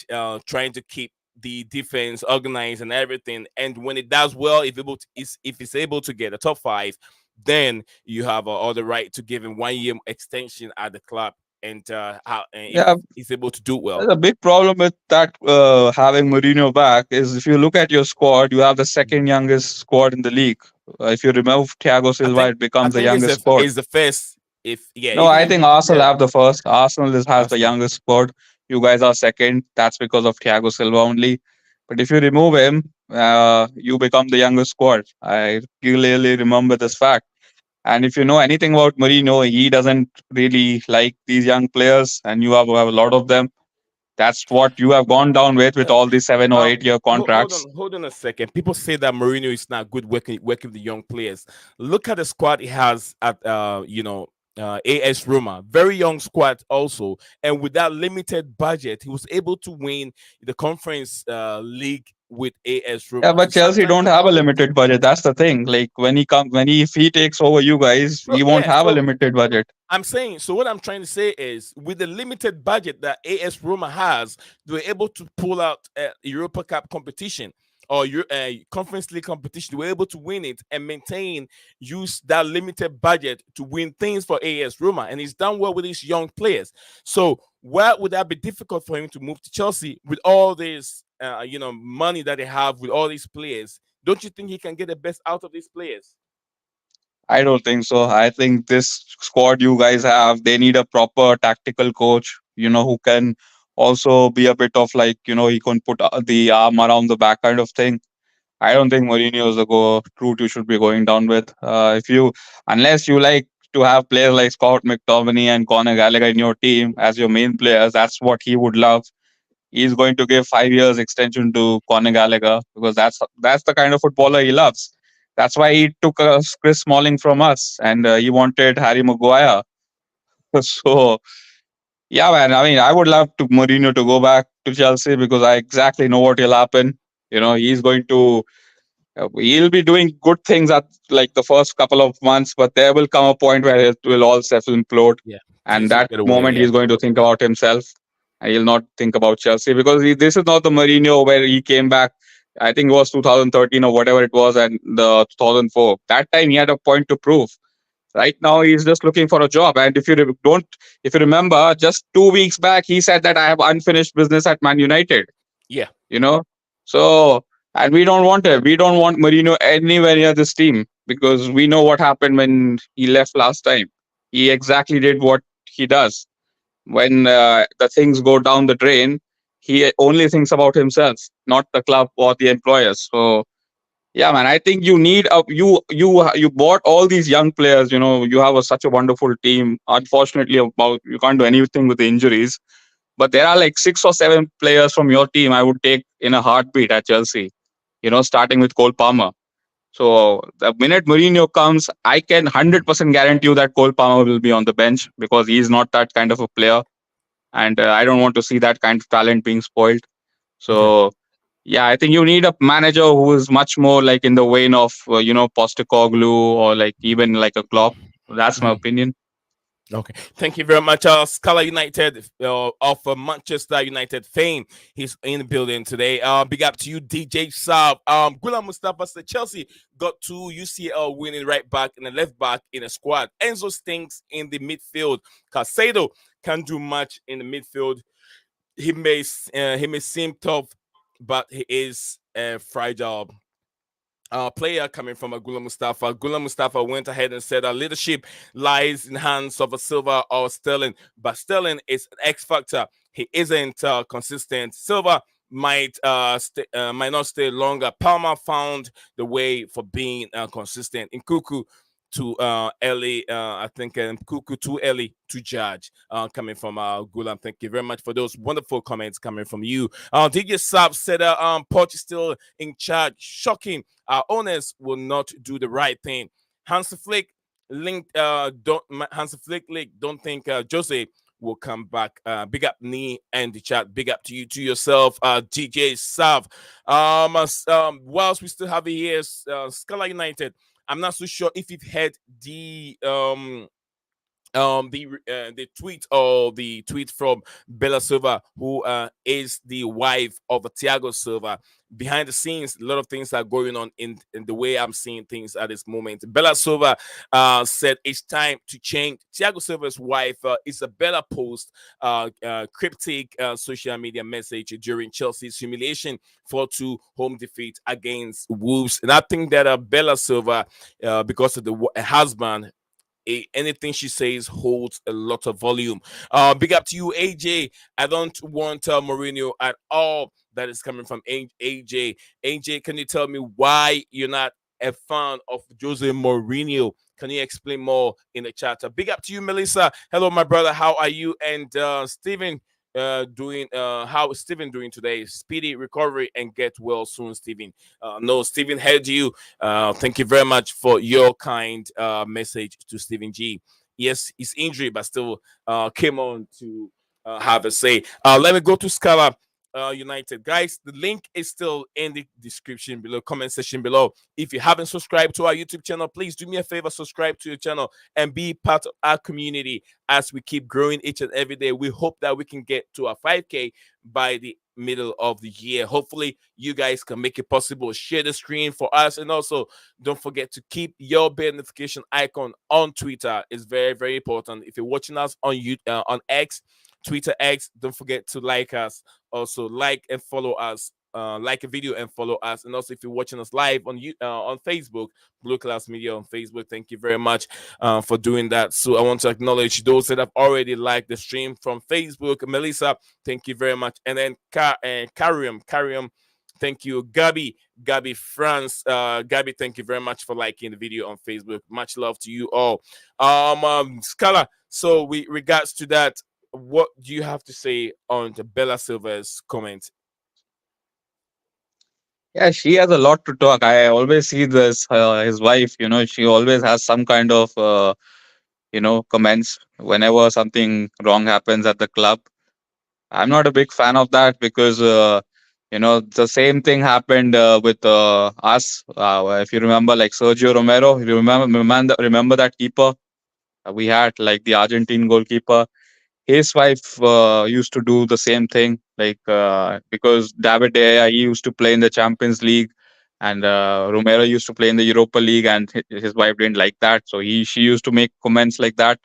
trying to keep the defense organized and everything. And when it does well, if it's able to get a top five, then you have all the right to give him 1 year extension at the club. And if Yeah, he's able to do well. the big problem with that having Mourinho back is if you look at your squad, you have the second youngest squad in the league. If you remove Thiago I Silva, think it becomes the it's youngest squad. the first. If yeah, No, I even think Arsenal yeah, have the first. Has the Arsenal. youngest squad. You guys are second. That's because of Thiago Silva only. But if you remove him, you become the youngest squad. I clearly remember this fact. And if you know anything about Mourinho, he doesn't really like these young players, and you have a lot of them. That's what you have gone down with all these 7 or 8 year contracts. Hold on a second. People say that Mourinho is not good working with the young players. Look at the squad he has at AS Roma, very young squad also, and with that limited budget, he was able to win the conference league with AS Yeah, Roma. So but Chelsea sometimes don't have a limited budget. That's the thing. Like if he takes over you guys, so he won't yeah, have a so limited budget. I'm saying, so what I'm trying to say is, with the limited budget that AS Roma has, they were able to pull out a Europa Cup competition or your Conference League competition. They were able to win it and use that limited budget to win things for AS Roma, and he's done well with these young players. So, why would that be difficult for him to move to Chelsea with all this, money that they have with all these players? Don't you think he can get the best out of these players? I don't think so. I think this squad you guys have, they need a proper tactical coach, who can also be a bit of like, he can put the arm around the back kind of thing. I don't think Mourinho is the route you should be going down with. Unless you like to have players like Scott McTominay and Conor Gallagher in your team as your main players, that's what he would love. he's going to give 5 years extension to Conor Gallagher because that's the kind of footballer he loves. That's why he took Chris Smalling from us, and he wanted Harry Maguire. So yeah, man. I mean, I would love to Mourinho to go back to Chelsea because I exactly know what will happen. He's going to he'll be doing good things at like the first couple of months, but there will come a point where it will all self implode, Yeah. and Please will that get away. moment Yeah. he's going to think about himself, and he'll not think about Chelsea because this is not the Mourinho where he came back. I think it was 2013 or whatever it was, and the 2004. That time he had a point to prove. Right now, he's just looking for a job. And if you remember, just 2 weeks back, he said that I have unfinished business at Man United. Yeah. You know, so and we don't want it. We don't want Mourinho anywhere near this team because we know what happened when he left last time. He exactly did what he does when the things go down the drain. He only thinks about himself, not the club or the employers. So yeah, man. I think you need you bought all these young players. You have such a wonderful team. Unfortunately, about you can't do anything with the injuries. But there are like 6 or 7 players from your team I would take in a heartbeat at Chelsea. Starting with Cole Palmer. So the minute Mourinho comes, I can 100% guarantee you that Cole Palmer will be on the bench because he's not that kind of a player, and I don't want to see that kind of talent being spoiled. Okay. So yeah, I think you need a manager who is much more like in the vein of Postecoglou or like even like a Klopp. That's my Mhm. opinion. Okay, thank you very much. Scala United of Manchester United fame. He's in the building today. Big up to you, DJ Saab. Gulam Mustafa said Chelsea got 2 UCL winning right back and a left back in a squad. Enzo stinks in the midfield. Casado can't do much in the midfield. He may seem tough, but he is fragile player coming from Gula Mustafa. Gula Mustafa went ahead and said leadership lies in hands of a Silva or Sterling, but Sterling is an X factor. He isn't consistent. Silva might not stay longer. Palmer found the way for being consistent. In Cuckoo to early, I think Cuckoo too early to judge. Coming from Gulam, thank you very much for those wonderful comments coming from you. DJ Sab said Poch is still in charge. Shocking. Our owners will not do the right thing. Hans Flick linked Hans Flick don't think Jose will come back. Big up me and the chat. Big up to you, to yourself, DJ Sav. Whilst we still have it here, Scala United. I'm not so sure if you've heard the tweet from Bella Silva, who is the wife of Thiago Silva. Behind the scenes, a lot of things are going on in the way I'm seeing things at this moment. Bella Silva said it's time to change. Thiago Silva's wife Isabella post cryptic social media message during Chelsea's humiliation 4-2 home defeat against Wolves. And I think that Bella Silva, because of the husband, anything she says holds a lot of volume. Big up to you, AJ. I don't want Mourinho at all. That is coming from AJ. AJ, can you tell me why you're not a fan of Jose Mourinho? Can you explain more in the chat? Big up to you, Melissa. Hello, my brother. How are you? And Stephen, how is Stephen doing today? Speedy recovery and get well soon, Stephen. No, Stephen heard you. Thank you very much for your kind message to Stephen G. Yes, he's injured, but still came on to have a say. Let me go to Scala United. Guys, the link is still in the description below, comment section below. If you haven't subscribed to our YouTube channel, please do me a favor, subscribe to your channel and be part of our community as we keep growing each and every day. We hope that we can get to a 5K by the middle of the year. Hopefully, you guys can make it possible. Share the screen for us, and also don't forget to keep your bell notification icon on Twitter. It's very, very important. If you're watching us on on X, Twitter X, don't forget to like us. Also, like and follow us. Like a video and follow us. And also, if you're watching us live on Facebook, Blueclouds Media on Facebook, thank you very much for doing that. So I want to acknowledge those that have already liked the stream from Facebook. Melissa, thank you very much. And then Karim, thank you. Gabby France, Gabby, thank you very much for liking the video on Facebook. Much love to you all. Scala. So we regards to that. what do you have to say on the Bella Silva's comment? Yeah, she has a lot to talk. I always see this, his wife, she always has some kind of, comments whenever something wrong happens at the club. I'm not a big fan of that because, the same thing happened with us. If you remember, like Sergio Romero, if you remember that keeper we had, like the Argentine goalkeeper. His wife used to do the same thing, like because David De Gea, he used to play in the Champions League, and Romero used to play in the Europa League, and his wife didn't like that, so she used to make comments like that.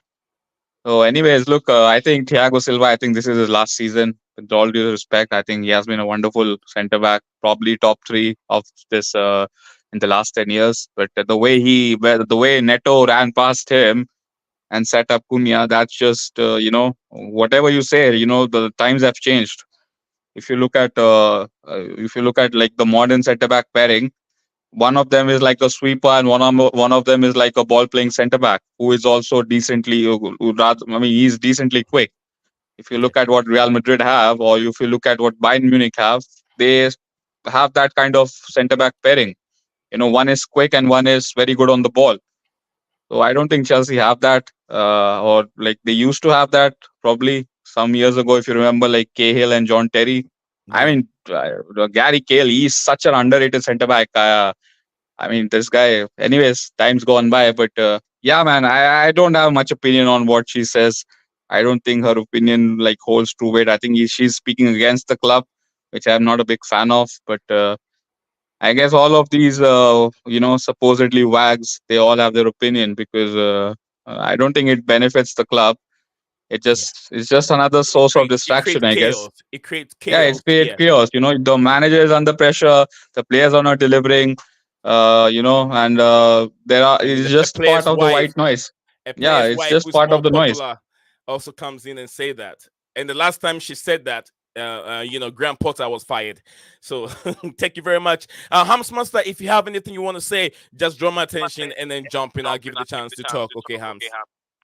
So, anyways, look, I think Thiago Silva, I think this is his last season. With all due respect, I think he has been a wonderful centre back, probably top three of this in the last 10 years. But the way Neto ran past him and set up Cunha, that's just whatever you say. The times have changed. If you look at like the modern centre back pairing, one of them is like a sweeper, and one of them is like a ball playing centre back who is also decently. I mean, he's decently quick. If you Yeah, look at what Real Madrid have, or if you look at what Bayern Munich have, they have that kind of centre back pairing. One is quick and one is very good on the ball. So I don't think Chelsea have that, or like they used to have that probably some years ago. If you remember, like Cahill and John Terry. I yeah, mean, Gary Cahill, he's such an underrated centre back. I mean, this guy. Anyways, time's gone by, but yeah, man, I don't have much opinion on what she says. I don't think her opinion like holds true weight. I think she's speaking against the club, which I'm not a big fan of. But I guess all of these, supposedly wags, they all have their opinion because I don't think it benefits the club. yeah. It's just another source of It distraction, creates I guess. chaos. It creates Yeah, it's chaos. create Yeah, chaos. The manager is under pressure, the players are not delivering, and and it's just part of the white noise. a Yeah, player's it's wife just who's part more of the noise. popular also comes in and say that. And the last time she said that, Graham Potter was fired. So thank you very much, Hams Master. If you have anything you want to say, just draw my attention and then jump in. I'll give you the chance to talk. Okay, Hams.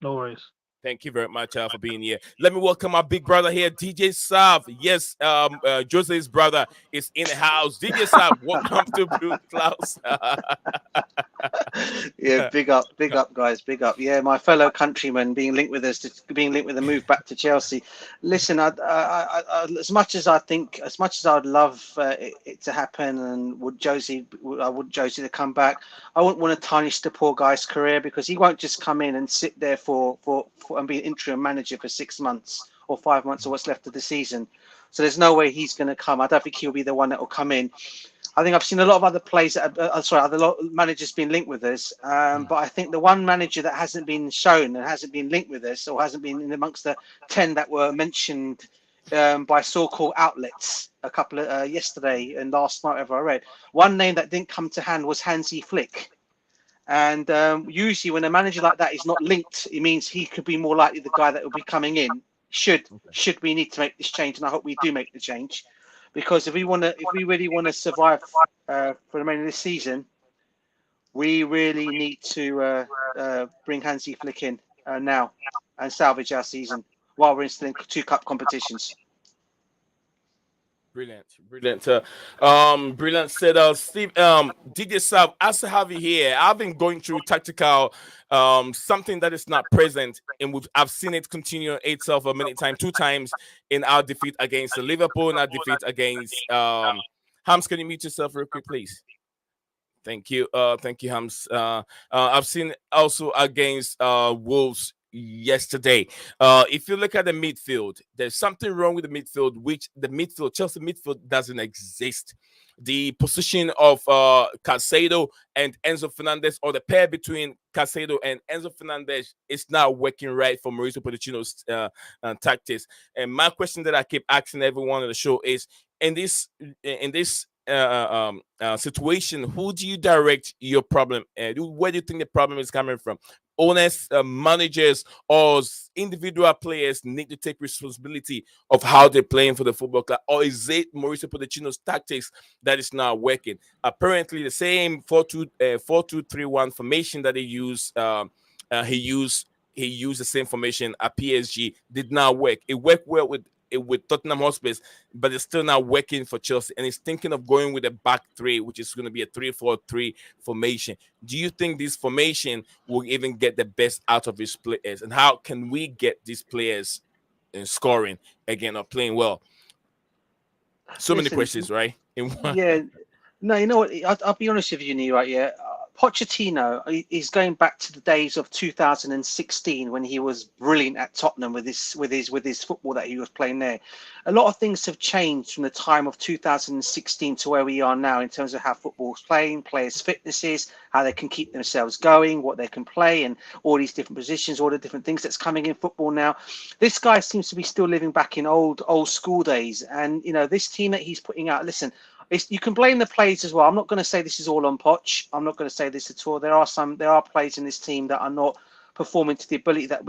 No worries. Thank you very much for being here. Let me welcome my big brother here, DJ Sav. Yes, Jose's brother is in the house. DJ Sav, welcome to Blue Clouds. Yeah, big up, guys, big up. Yeah, my fellow countrymen being linked with us, being linked with a move back to Chelsea. Listen, as much as I'd love it to happen, and I would Josie to come back. I wouldn't want to tarnish the poor guy's career because he won't just come in and sit there for and be an interim manager for 6 months or 5 months or what's left of the season. So there's no way he's going to come. I don't think he'll be the one that will come in. I think I've seen a lot of other players, other managers being linked with us. But I think the one manager that hasn't been shown and hasn't been linked with us, or hasn't been in amongst the 10 that were mentioned by so-called outlets a couple of yesterday and last night, whatever I read, one name that didn't come to hand was Hansi Flick. And usually when a manager like that is not linked, it means he could be more likely the guy that will be coming in should we need to make this change. And I hope we do make the change. Because if we really want to survive for the remainder of this season, we really need to bring Hansi Flick in now and salvage our season while we're still in 2 cup competitions. Brilliant. Brilliant said, Steve, DJ Sav, as to have you here, I've been going through tactical, something that is not present, and I've seen it continue itself many times, 2 times in our defeat against the Liverpool and our defeat against, Hams, can you mute yourself real quick, please? Thank you, Hams. I've seen also against Wolves yesterday. If you look at the midfield, there's something wrong with the midfield, which Chelsea midfield doesn't exist. The position of Caicedo and Enzo Fernandez, or the pair between Caicedo and Enzo Fernandez, is not working right for Mauricio Pochettino's tactics. And my question that I keep asking everyone on the show is, in this situation, who do you direct your problem at? Where do you think the problem is coming from? Owners, managers, or individual players need to take responsibility of how they're playing for the football club? Or is it Mauricio Pochettino's tactics that is not working? Apparently, the same 4-2-3-1 formation that he used he used the same formation at PSG. Did not work. It worked well with Tottenham Hotspur, but it's still not working for Chelsea. And he's thinking of going with a back three, which is going to be a 3-4-3 formation. Do you think this formation will even get the best out of his players? And how can we get these players in scoring again or playing well? So many questions, right? Yeah. No, you know what? I'll be honest with you, Nee, right? Yeah. Pochettino is going back to the days of 2016 when he was brilliant at Tottenham with his football that he was playing there. A lot of things have changed from the time of 2016 to where we are now in terms of how football's playing, players' fitnesses, how they can keep themselves going, what they can play, and all these different positions, all the different things that's coming in football now. This guy seems to be still living back in old school days, and you know this team that he's putting out. Listen. You can blame the players as well. I'm not going to say this is all on Poch. I'm not going to say this at all. There are players in this team that are not performing to the ability that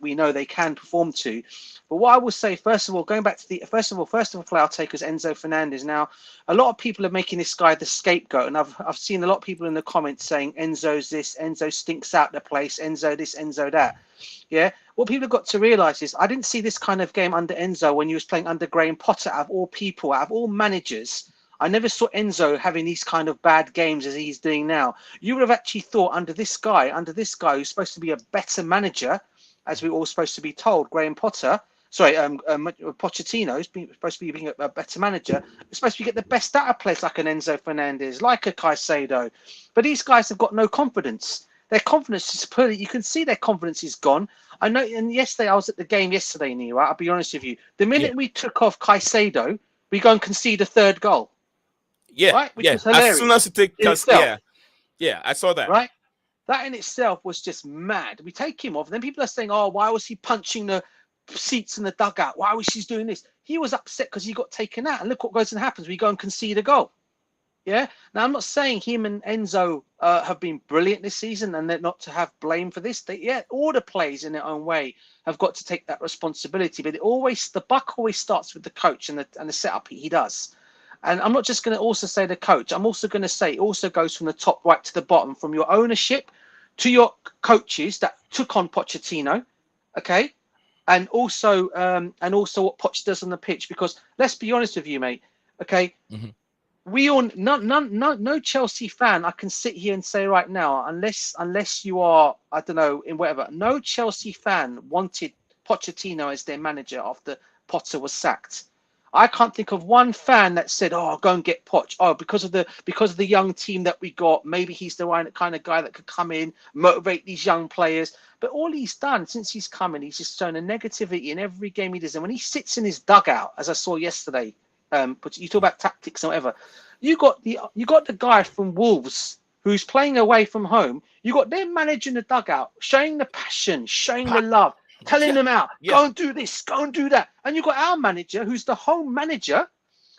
we know they can perform to. But what I will say, first of all, going back to the first of all, I'll take as Enzo Fernandez. Now, a lot of people are making this guy the scapegoat, and I've seen a lot of people in the comments saying Enzo's this, Enzo stinks out the place, Enzo this, Enzo that. Yeah. What people have got to realise is I didn't see this kind of game under Enzo when he was playing under Graham Potter. Out of all people, out of all managers, I never saw Enzo having these kind of bad games as he's doing now. You would have actually thought under this guy who's supposed to be a better manager, as we're all supposed to be told, Graham Potter, Pochettino is supposed to be being a better manager. It's supposed to get the best out of players like an Enzo Fernandez, like a Caicedo. But these guys have got no confidence. Their confidence is poorly. You can see their confidence is gone. I know. And yesterday, I was at the game yesterday, Neil. Right? I'll be honest with you. The minute we took off Caicedo, we go and concede a third goal. Yeah, right? Which was as soon as you take Caicedo, I saw that. Right, that in itself was just mad. We take him off, and then people are saying, "Oh, why was he punching the seats in the dugout? Why was he doing this?" He was upset because he got taken out. And look what goes and happens. We go and concede a goal. Yeah. Now, I'm not saying him and Enzo have been brilliant this season and they're not to have blame for this. All the players in their own way have got to take that responsibility. But the buck always starts with the coach and the setup he does. And I'm not just going to also say the coach. I'm also going to say it also goes from the top right to the bottom, from your ownership to your coaches that took on Pochettino. Okay. And also what Poch does on the pitch. Because let's be honest with you, mate. Okay. Mm-hmm. We all no Chelsea fan I can sit here and say right now, unless you are, I don't know, in whatever, no Chelsea fan wanted Pochettino as their manager after Potter was sacked. I can't think of one fan that said, "Oh, go and get Poch." Oh, because of the young team that we got, maybe he's the right kind of guy that could come in, motivate these young players. But all he's done since he's come in, he's just shown a negativity in every game he does. And when he sits in his dugout, as I saw yesterday. But you talk about tactics and whatever. You got the guy from Wolves who's playing away from home. You got them managing the dugout, showing the passion, showing the love, telling them out, go and do this, go and do that. And you got our manager, who's the home manager,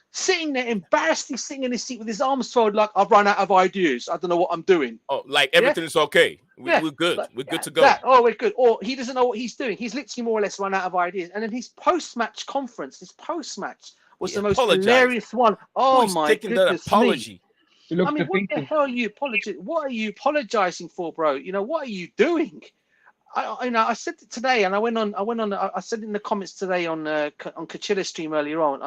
sitting there embarrassedly sitting in his seat with his arms folded, like I've run out of ideas. I don't know what I'm doing. Oh, like everything's okay. We're good. We're good to go. We're good. Or he doesn't know what he's doing. He's literally more or less run out of ideas. And then his post-match conference, was the most hilarious one. Oh my goodness apology. Me. I mean, what the hell are you apologizing? What are you apologizing for, bro? You know, what are you doing? I said it today, and I said in the comments today on Cunha stream earlier on,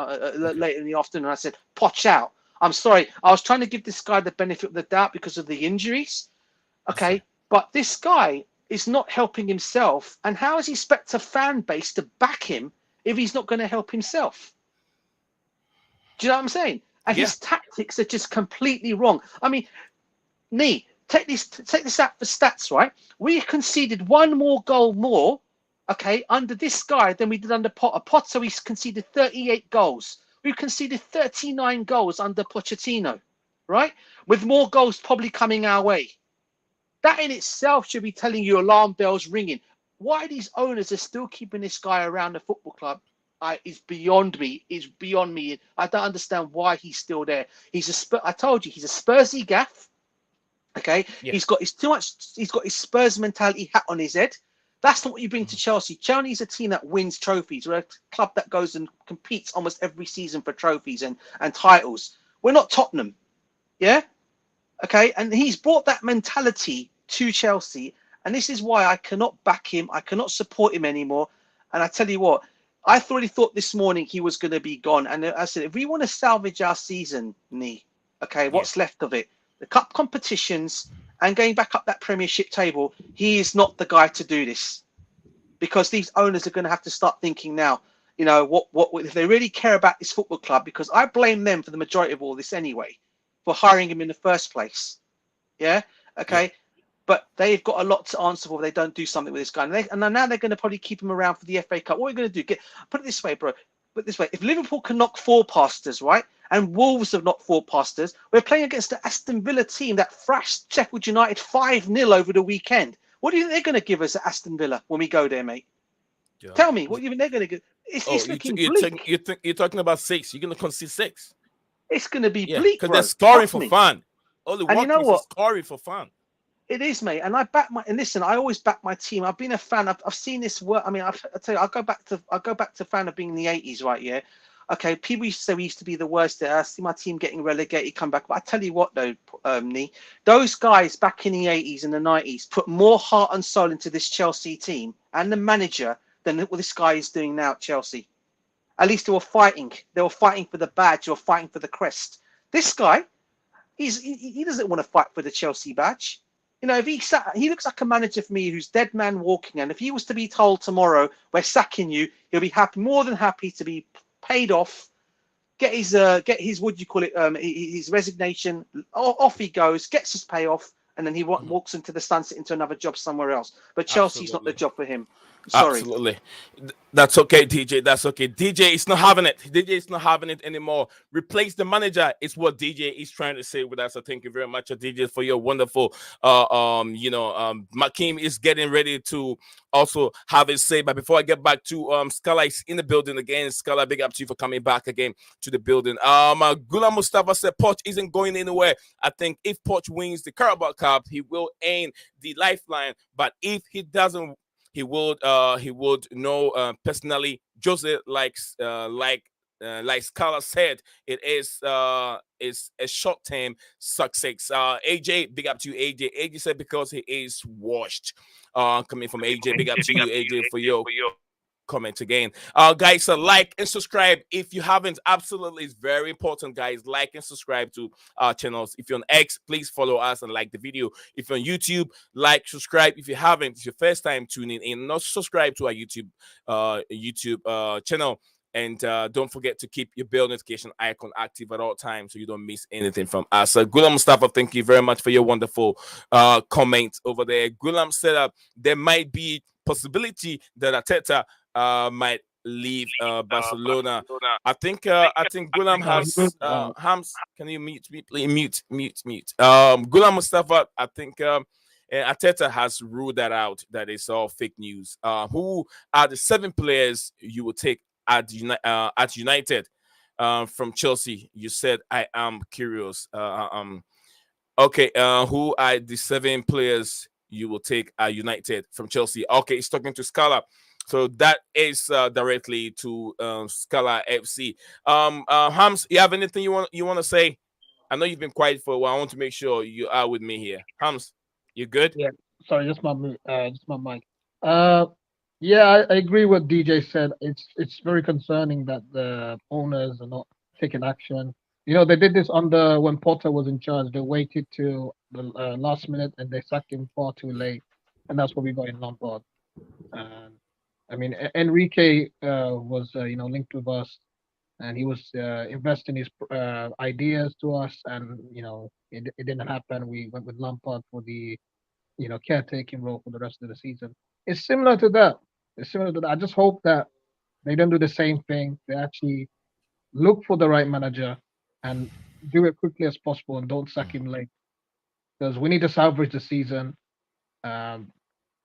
later in the afternoon. I said, "Poch out." I'm sorry. I was trying to give this guy the benefit of the doubt because of the injuries. Okay, but this guy is not helping himself, and how is he expect a fan base to back him if he's not going to help himself? Do you know what I'm saying? And his tactics are just completely wrong. I mean, take this out for stats, right? We conceded one more goal more, okay, under this guy than we did under Potter. Potter, we conceded 38 goals. We conceded 39 goals under Pochettino, right? With more goals probably coming our way. That in itself should be telling you alarm bells ringing. Why these owners are still keeping this guy around the football club is beyond me. It's beyond me. I don't understand why he's still there. I told you, he's a Spursy gaff. Okay, he's got his Spurs mentality hat on his head. That's not what you bring to Chelsea. Chelsea is a team that wins trophies. We're a club that goes and competes almost every season for trophies and titles. We're not Tottenham. Yeah. Okay, and he's brought that mentality to Chelsea. And this is why I cannot back him. I cannot support him anymore. And I tell you what, I already thought this morning he was going to be gone. And I said, if we want to salvage our season, what's left of it, the cup competitions and going back up that Premiership table, he is not the guy to do this. Because these owners are going to have to start thinking now, what if they really care about this football club, because I blame them for the majority of all this anyway, for hiring him in the first place. Yeah. Okay. Yeah. But they've got a lot to answer for if they don't do something with this guy. And now they're going to probably keep him around for the FA Cup. What are we going to do? Put it this way, bro. If Liverpool can knock 4 past us, right? And Wolves have knocked 4 past us, we're playing against the Aston Villa team that thrashed Sheffield United 5-0 over the weekend. What do you think they're going to give us at Aston Villa when we go there, mate? Yeah. Tell me, what do you think they're going to give? It's looking bleak. You're talking about 6. You're going to concede 6. It's going to be bleak, because they're scoring for fun. Only and you know what? Scoring for fun. It is, mate. And I always back my team. I've been a fan. I've seen this work. I mean, I tell you, I go back to fan of being in the 80s, right? Yeah. Okay. People used to say we used to be the worst there. I see my team getting relegated, come back. But I tell you what, though, those guys back in the 80s and the 90s put more heart and soul into this Chelsea team and the manager than what this guy is doing now at Chelsea. At least they were fighting. They were fighting for the badge. They were fighting for the crest. This guy, he doesn't want to fight for the Chelsea badge. If he looks like a manager for me who's dead man walking, and if he was to be told tomorrow we're sacking you, he'll be more than happy to be paid off, get his his resignation, off he goes, gets his payoff, and then he walks into the sunset into another job somewhere else. But Chelsea's not the job for him. Sorry. Absolutely. That's okay, DJ. That's okay. DJ is not having it. DJ is not having it anymore. Replace the manager is what DJ is trying to say with us. So thank you very much, DJ, for your wonderful Makim is getting ready to also have his say. But before I get back to Scala is in the building again. Scala, big up to you for coming back again to the building. Gula Mustafa said Poch isn't going anywhere. I think if Poch wins the Carabao Cup, he will aim the lifeline. But if he doesn't, he would know personally. Jose like Scala said, it is a short-term success. AJ, big up to you, AJ. AJ said because he is washed. Coming from AJ, big up to you, AJ, for your comment again. Guys, like and subscribe if you haven't. Absolutely, it's very important, guys. Like and subscribe to our channels. If you're on X, please follow us and like the video. If you're on YouTube, like, subscribe. If you haven't, it's your first time tuning in, not subscribe to our YouTube channel. And don't forget to keep your bell notification icon active at all times so you don't miss anything from us. Gulam Mustafa, thank you very much for your wonderful comment over there. Gulam said there might be possibility that Arteta might leave Barcelona. I think Gulam has Hams. Can you mute me, please? Mute. Gulam Mustafa, I think Arteta has ruled that out. That is all fake news. Who are the 7 players you will take at United from Chelsea? You said I am curious. Okay. Who are the 7 players you will take at United from Chelsea? Okay, he's talking to Scala. So that is directly to Scala FC. Hams, you have anything you want to say? I know you've been quiet for a while. I want to make sure you are with me here. Hams, you good? Yeah. Sorry, just my mic. Yeah, I agree with DJ said. It's very concerning that the owners are not taking action. They did this when Potter was in charge. They waited till the last minute and they sacked him far too late, and that's what we got in Lampard. And I mean, Enrique was linked with us, and he was investing his ideas to us, and it didn't happen. We went with Lampard for the caretaking role for the rest of the season. It's similar to that. I just hope that they don't do the same thing. They actually look for the right manager and do it quickly as possible and don't sack him late, because we need to salvage the season.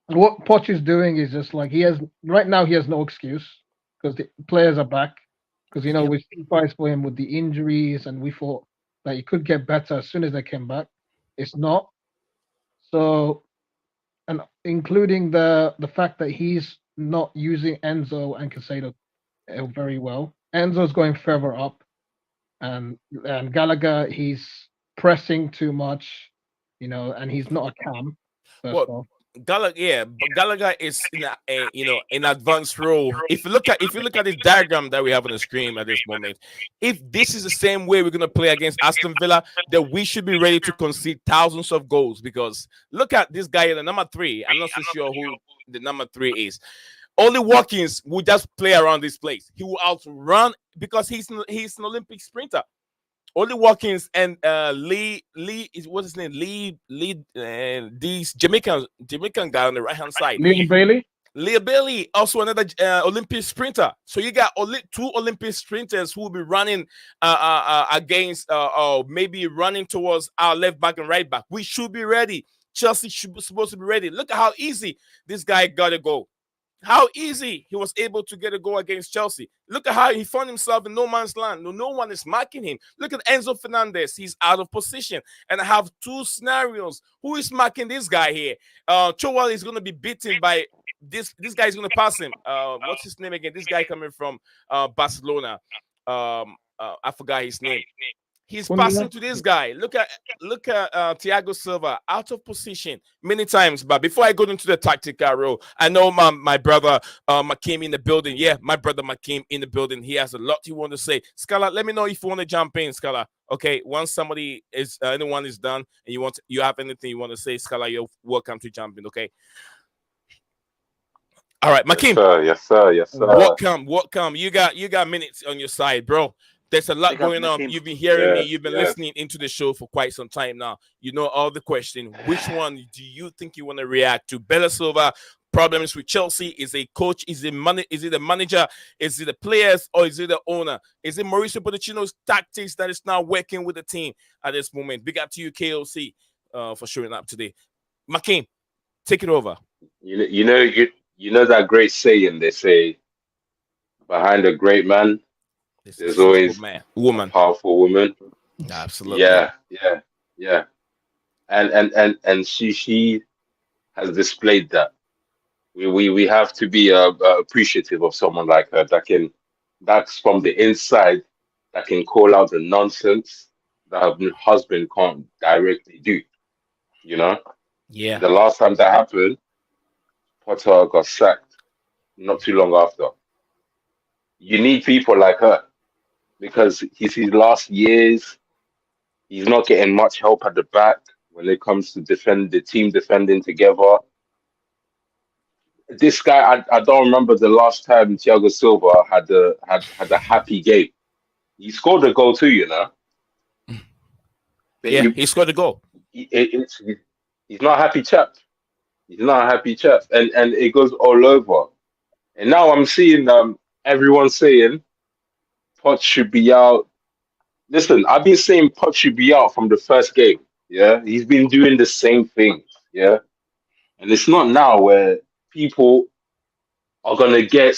What Poch is doing is just like he has no excuse because the players are back. Because we sacrificed for him with the injuries, and we thought that he could get better as soon as they came back. It's not. So, and including the fact that he's not using Enzo and Casado very well. Enzo's going further up, and Gallagher, he's pressing too much, and he's not a cam. Well, Gallagher, but Gallagher is in an advanced role. If you look at this diagram that we have on the screen at this moment, if this is the same way we're gonna play against Aston Villa, then we should be ready to concede thousands of goals. Because look at this guy, the number three. I'm not so sure who the number three is. Only Watkins will just play around this place. He will outrun because he's an Olympic sprinter. Only Watkins and Lee is what's his name? Lee these Jamaican guy on the right hand side. Leon Bailey. Lee Bailey, also another Olympic sprinter. So you got two Olympic sprinters who will be running against or maybe running towards our left back and right back. We should be ready. Chelsea should be supposed to be ready. Look at how easy this guy got to go. How easy he was able to get a goal against Chelsea. Look at how he found himself in no man's land. No one is marking him. Look at Enzo Fernandez. He's out of position. And I have two scenarios. Who is marking this guy here? Chowal is going to be beaten by this guy is going to pass him. What's his name again? This guy coming from Barcelona. I forgot his name. He's passing to this guy. Look at Thiago Silva out of position many times. But before I go into the tactical role, I know my brother Makim in the building. Yeah, my brother Makim in the building. He has a lot he want to say. Scala, let me know if you want to jump in, Scala. Okay, once anyone is done and you have anything you want to say, Scala, you're welcome to jump in. Okay. All right, Makim. Yes, sir. Welcome. You got minutes on your side, bro. There's a lot going on. You've been hearing me. You've been listening into the show for quite some time now. You know all the questions. Which one do you think you want to react to? Bella Silva, problems with Chelsea. Is it coach? Is it the manager? Is it the players? Or is it the owner? Is it Mauricio Pochettino's tactics that is now working with the team at this moment? Big up to you, KOC, for showing up today. Makim, take it over. You know that great saying, they say, behind a great man, there's always woman, a powerful woman. Absolutely. Yeah. And she has displayed that. We have to be appreciative of someone like her that's from the inside, that can call out the nonsense that her husband can't directly do. You know? Yeah. The last time that happened, Potter got sacked not too long after. You need people like her, because his last years, he's not getting much help at the back when it comes to defend the team defending together. This guy, I don't remember the last time Thiago Silva had a happy game. He scored a goal too, you know. But he scored a goal. He's not a happy chap. He's not a happy chap, and it goes all over. And now I'm seeing everyone saying Poch should be out. Listen, I've been saying Poch should be out from the first game. Yeah, he's been doing the same thing. Yeah, and it's not now where people are gonna get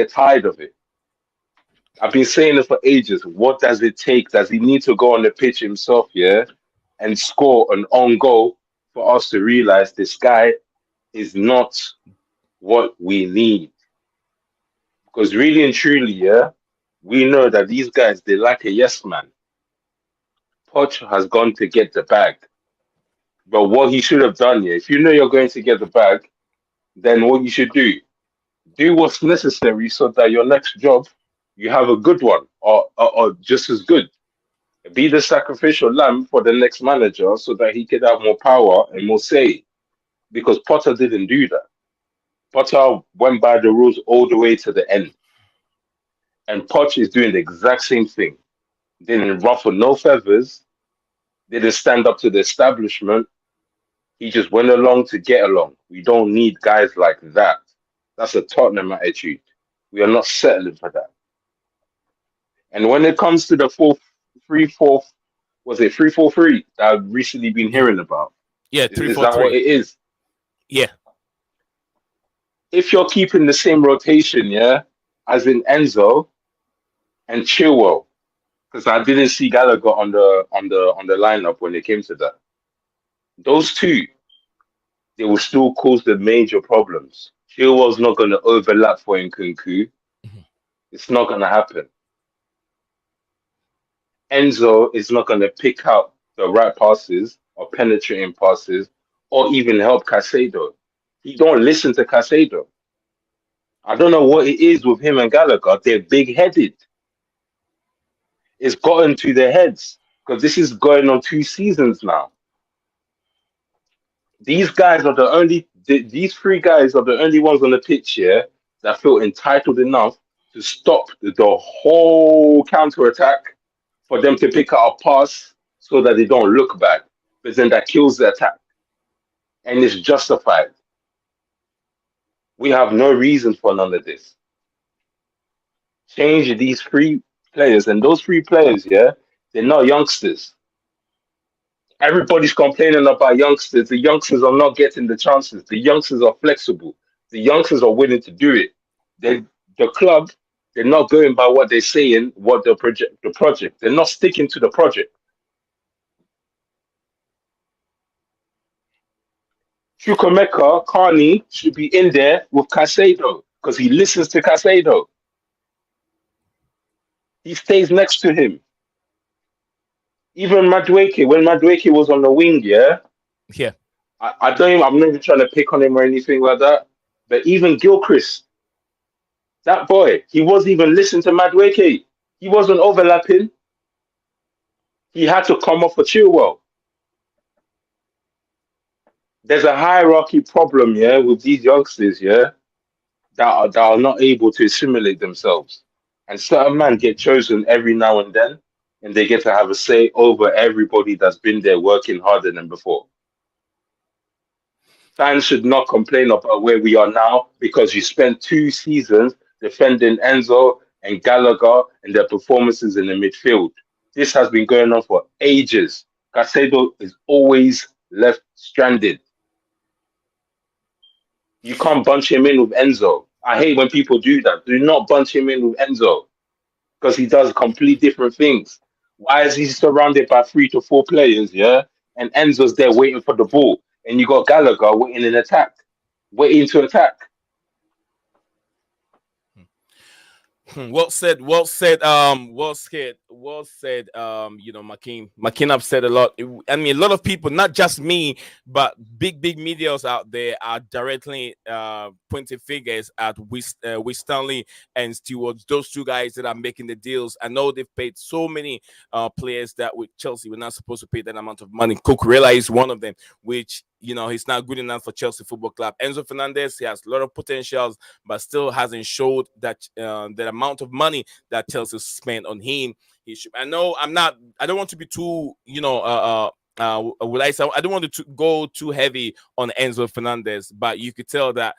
tired of it. I've been saying it for ages. What does it take? Does he need to go on the pitch himself? Yeah, and score an own goal for us to realize this guy is not what we need? Because really and truly, yeah, we know that these guys, they like a yes man. Poch has gone to get the bag. But what he should have done, yeah, if you know you're going to get the bag, then what you should do what's necessary so that your next job, you have a good one or just as good. Be the sacrificial lamb for the next manager so that he could have more power and more say. Because Potter didn't do that. Potter went by the rules all the way to the end. And Poch is doing the exact same thing. Didn't ruffle no feathers. Didn't stand up to the establishment. He just went along to get along. We don't need guys like that. That's a Tottenham attitude. We are not settling for that. And when it comes to the 4-3-4, was it 3-4-3 that I've recently been hearing about? Yeah, 3-4-3. Is that what it is? Yeah. If you're keeping the same rotation, yeah, as in Enzo and Chilwell, because I didn't see Gallagher on the lineup when it came to that. Those two, they will still cause the major problems. Chilwell's not going to overlap for Nkunku. It's not going to happen. Enzo is not going to pick out the right passes or penetrating passes or even help Caicedo. He don't listen to Caicedo. I don't know what it is with him and Gallagher. They're big-headed. It's gotten to their heads because this is going on 2 seasons now. These guys are these 3 guys are the only ones on the pitch here that feel entitled enough to stop the whole counter-attack for them to pick up a pass so that they don't look back. But then that kills the attack. And it's justified. We have no reason for none of this. Change these 3 players, and those 3 players, yeah, they're not youngsters. Everybody's complaining about youngsters. The youngsters are not getting the chances. The youngsters are flexible. The youngsters are willing to do it. The club, they're not going by what they're saying, what the project. They're not sticking to the project. Chukwemeka, Carney should be in there with Caicedo because he listens to Caicedo. He stays next to him. Even Madueke, when Madueke was on the wing, I'm not even trying to pick on him or anything like that. But even Gilchrist, that boy, he wasn't even listening to Madueke. He wasn't overlapping. He had to come off for Chilwell. There's a hierarchy problem, with these youngsters, that are not able to assimilate themselves. And certain men get chosen every now and then, and they get to have a say over everybody that's been there working harder than before. Fans should not complain about where we are now because you spent 2 seasons defending Enzo and Gallagher and their performances in the midfield. This has been going on for ages. Caicedo is always left stranded. You can't bunch him in with Enzo. I hate when people do that. Do not bunch him in with Enzo because he does complete different things. Why is he surrounded by 3 to 4 players, and Enzo's there waiting for the ball, and you got Gallagher waiting to attack. Well said. Makin have said a lot. I mean, a lot of people, not just me, but big medias out there are directly pointing fingers at Stanley and Stewart. Those 2 guys that are making the deals. I know they've paid so many players that with Chelsea we're not supposed to pay that amount of money. Cucurella is one of them, which he's not good enough for Chelsea Football Club. Enzo Fernandez, he has a lot of potentials, but still hasn't showed that that amount of money that Chelsea spent on him. I don't want to be too, I don't want to go too heavy on Enzo Fernandez, but you could tell that,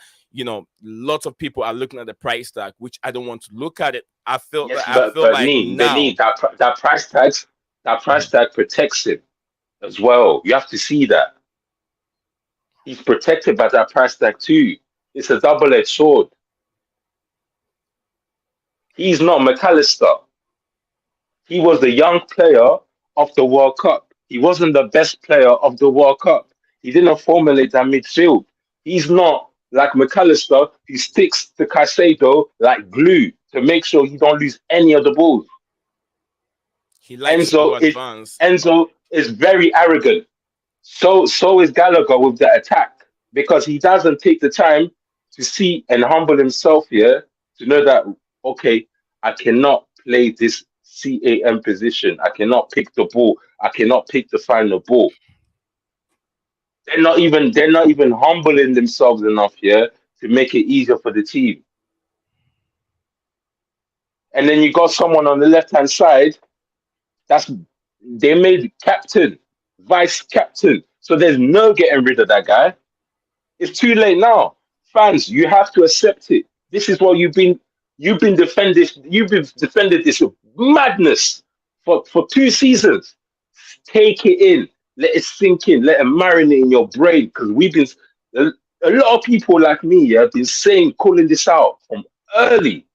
lots of people are looking at the price tag, which I don't want to look at it. I feel like that price tag protects him as well. You have to see that. He's protected by that price tag too. It's a double-edged sword. He's not McAllister. He was the young player of the World Cup. He wasn't the best player of the World Cup. He didn't formulate that midfield. He's not like McAllister, who sticks to Caicedo like glue to make sure he don't lose any of the balls. Enzo is very arrogant. So is Gallagher with the attack because he doesn't take the time to see and humble himself here to know that, okay, I cannot play this CAM position. I cannot pick the ball. I cannot pick the final ball. They're not even humbling themselves enough here to make it easier for the team. And then you got someone on the left-hand side they made captain, vice captain. So there's no getting rid of that guy. It's too late now. Fans, you have to accept it. This is what you've been defending this madness for 2 seasons. Take it in. Let it sink in. Let it marinate in your brain. Because a lot of people like me have been calling this out from early.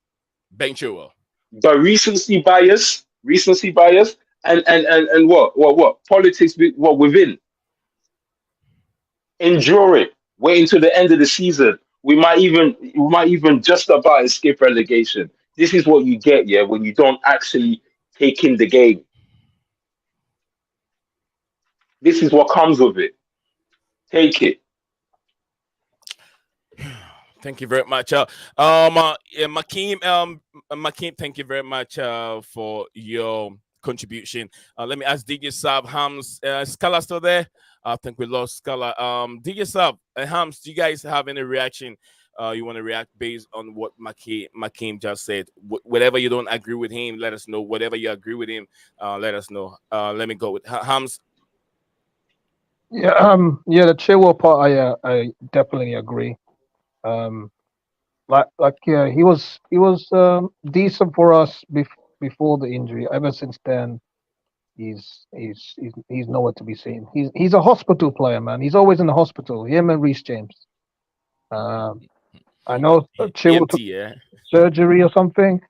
Ben Chilwell. The recency bias, and what politics within. Endure it. Wait until the end of the season. We might even just about escape relegation. This is what you get, when you don't actually take in the game. This is what comes with it. Take it. Thank you very much. Makeem, Makeem, thank you very much for your contribution. Let me ask DJ Sab, Hams, Scala still there? I think we lost Scala. DJ Sab and Hams, do you guys have any reaction? You want to react based on what Makeem just said? Whatever you don't agree with him, let us know. Whatever you agree with him, let us know. Let me go with Hams. Yeah, the Chilwell part, I definitely agree. Yeah, he was decent for us before the injury. Ever since then, he's nowhere to be seen. He's a hospital player, man. He's always in the hospital. Him and Reece James. I know Chilwell took surgery or something,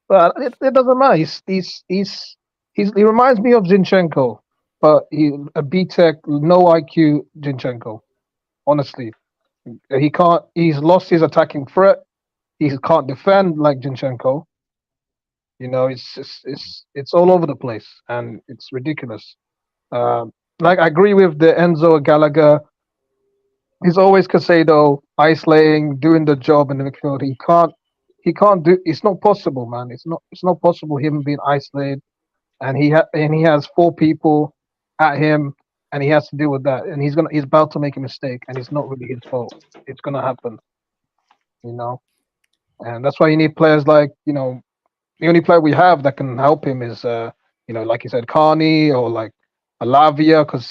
but it doesn't matter. He reminds me of Zinchenko, but a B-Tech, no IQ Zinchenko. Honestly, he can't. He's lost his attacking threat. He can't defend like Zinchenko. You know, it's all over the place, and it's ridiculous. Like I agree with the Enzo Gallagher. He's always Casado isolating, doing the job in the midfield. He can't do. It's not possible, man. It's not possible him being isolated, and he has four people at him, and he has to deal with that. And he's about to make a mistake, and it's not really his fault. It's gonna happen, you know. And that's why you need players like, the only player we have that can help him is, like you said, Carney or like Alavia, because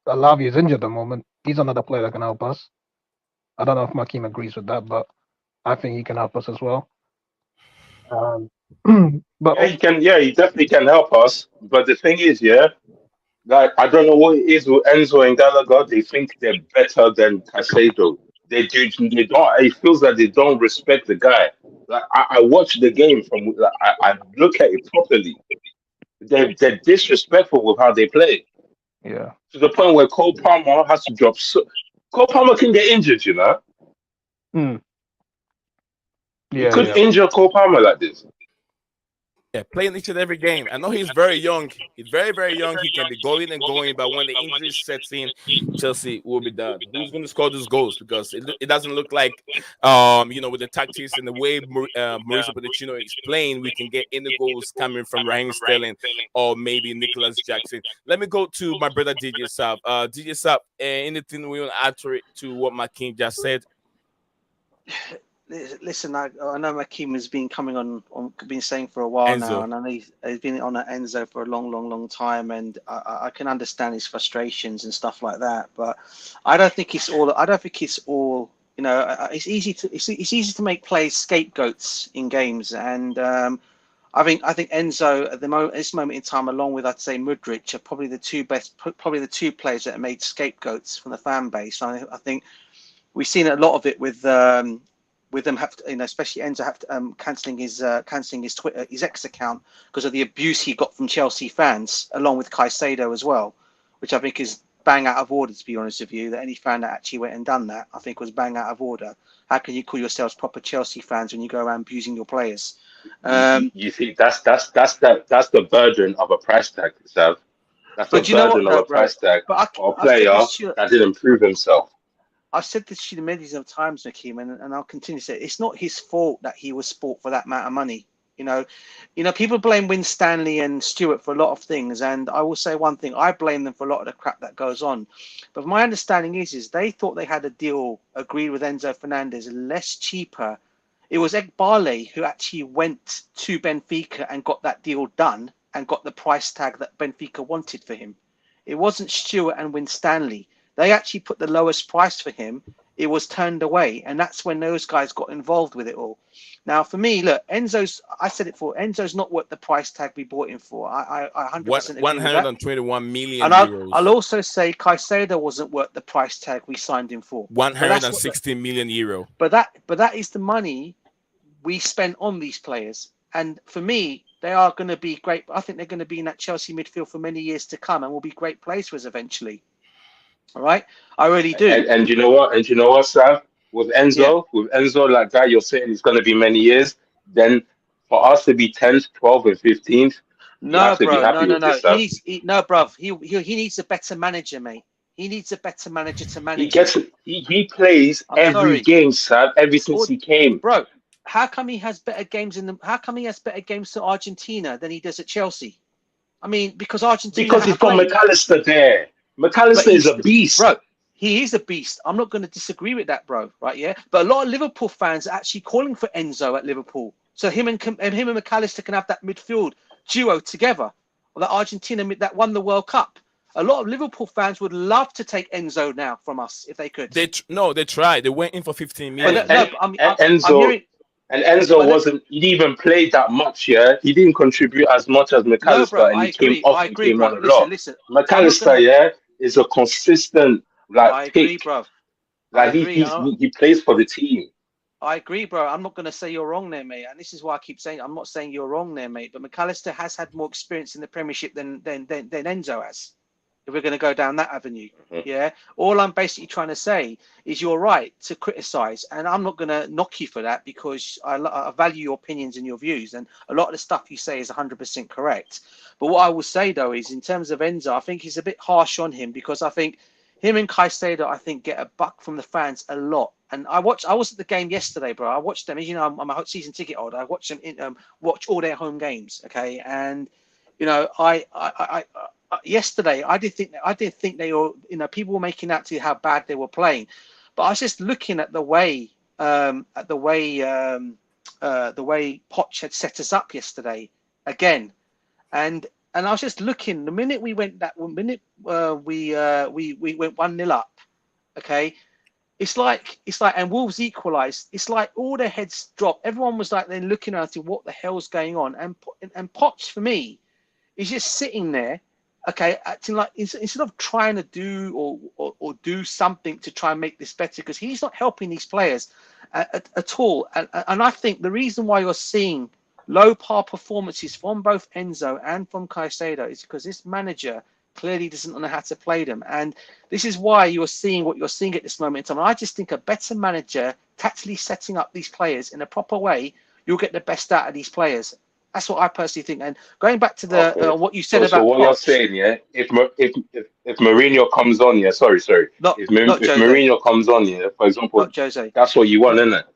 Alavia is injured at the moment. He's another player that can help us. I don't know if Makeem agrees with that, but I think he can help us as well. But yeah, he can. Yeah, he definitely can help us. But the thing is, like I don't know what it is with Enzo and Gallagher. They think they're better than Casado. They do. They don't. It feels like they don't respect the guy. Like I watch the game from. Like, I look at it properly. They're disrespectful with how they play. Yeah. To the point where Cole Palmer has to drop. Cole Palmer can get injured, you know. Yeah, you could injure Cole Palmer like this. Yeah, playing each and every game. I know he's very young. He's very, very young. He can be going and going, but when the injury sets in, Chelsea will be done. Who's going to score those goals? Because it doesn't look like, with the tactics and the way Mauricio Pochettino is playing, we can get any goals coming from Raheem Sterling or maybe Nicholas Jackson. Let me go to my brother DJ Sab. DJ Sab, anything we want to add to what Makeem just said? Listen, I know Makeem has been coming on been saying for a while Enzo. now, and I know he's been on Enzo for a long time, and I can understand his frustrations and stuff like that. But I don't think it's all. It's easy to make players scapegoats in games, and I think Enzo at this moment in time, along with I'd say Mudryk, are probably the two players that have made scapegoats from the fan base. I think we've seen a lot of it with them especially Enzo cancelling his Twitter, his X account because of the abuse he got from Chelsea fans, along with Caicedo as well, which I think is bang out of order, to be honest with you. That any fan that actually went and done that, I think, was bang out of order. How can you call yourselves proper Chelsea fans when you go around abusing your players? You see, that's the burden of a price tag, Sav. That's the burden of a price tag for a player that didn't prove himself. I've said this to you millions of times, Nakeem, and I'll continue to say it's not his fault that he was bought for that amount of money. People blame Winstanley and Stewart for a lot of things, and I will say one thing: I blame them for a lot of the crap that goes on. But my understanding is they thought they had a deal agreed with Enzo Fernandez less cheaper. It was Egbale who actually went to Benfica and got that deal done and got the price tag that Benfica wanted for him. It wasn't Stewart and Winstanley. They actually put the lowest price for him. It was turned away, and that's when those guys got involved with it all. Now, for me, look, Enzo's not worth the price tag we bought him for. I 100% agree 121 million and euros. I'll also say Caicedo wasn't worth the price tag we signed him for. 160 million euro. But that is the money we spent on these players, and for me, they are going to be great. I think they're going to be in that Chelsea midfield for many years to come, and will be great players for us eventually. All right, I really do. And you know what, Sav? With Enzo, like that, you're saying it's going to be many years. Then for us to be 10th, 12th, and 15th, no, bro, no. He needs a better manager, mate. He needs a better manager to manage. He gets he plays every game, Sam, ever since he came. Bro, how come he has better games how come he has better games to Argentina than he does at Chelsea? I mean, because Argentina. Because he's got McAllister there. McAllister is a beast. Bro, he is a beast. I'm not going to disagree with that, bro. Right? Yeah. But a lot of Liverpool fans are actually calling for Enzo at Liverpool, so him and McAllister can have that midfield duo together. Or that Argentina that won the World Cup. A lot of Liverpool fans would love to take Enzo now from us if they could. They tried. They went in for 15 million. Enzo wasn't. He didn't even play that much. Yeah, he didn't contribute as much as McAllister, and he came off and came on a lot. Listen, McAllister, is a consistent I agree, bro. Like he plays for the team. I agree, bro. I'm not going to say you're wrong there, mate. And this is why I keep saying I'm not saying you're wrong there, mate. But McAllister has had more experience in the Premiership than Enzo has. If we're going to go down that avenue, yeah. All I'm basically trying to say is you're right to criticise, and I'm not going to knock you for that because I value your opinions and your views, and a lot of the stuff you say is 100% correct. But what I will say though is, in terms of Enzo, I think he's a bit harsh on him because I think him and Caicedo, I think, get a buck from the fans a lot. And I was at the game yesterday, bro. I watched them. As you know, I'm a season ticket holder. I watch them watch all their home games. Okay, and you know, yesterday I did think they were, you know, people were making out to how bad they were playing, but I was just looking at the way the way Poch had set us up yesterday again, and I was just looking. The minute we went we went 1-0 up, okay. It's like, and Wolves equalised. It's like all their heads dropped. Everyone was like then looking at it, what the hell's going on? And Poch for me is just sitting there, okay, acting like instead of trying to do or do something to try and make this better, because he's not helping these players at all. And I think the reason why you're seeing low par performances from both Enzo and from Caicedo is because this manager clearly doesn't know how to play them, and this is why you're seeing what you're seeing at this moment in time. I just think a better manager tactically setting up these players in a proper way, you'll get the best out of these players. That's what I personally think. And going back to the what you said about so what you're saying, yeah, if Mourinho comes on, yeah, sorry, if Mourinho comes on, yeah, for example, not Jose, that's what you want, isn't it?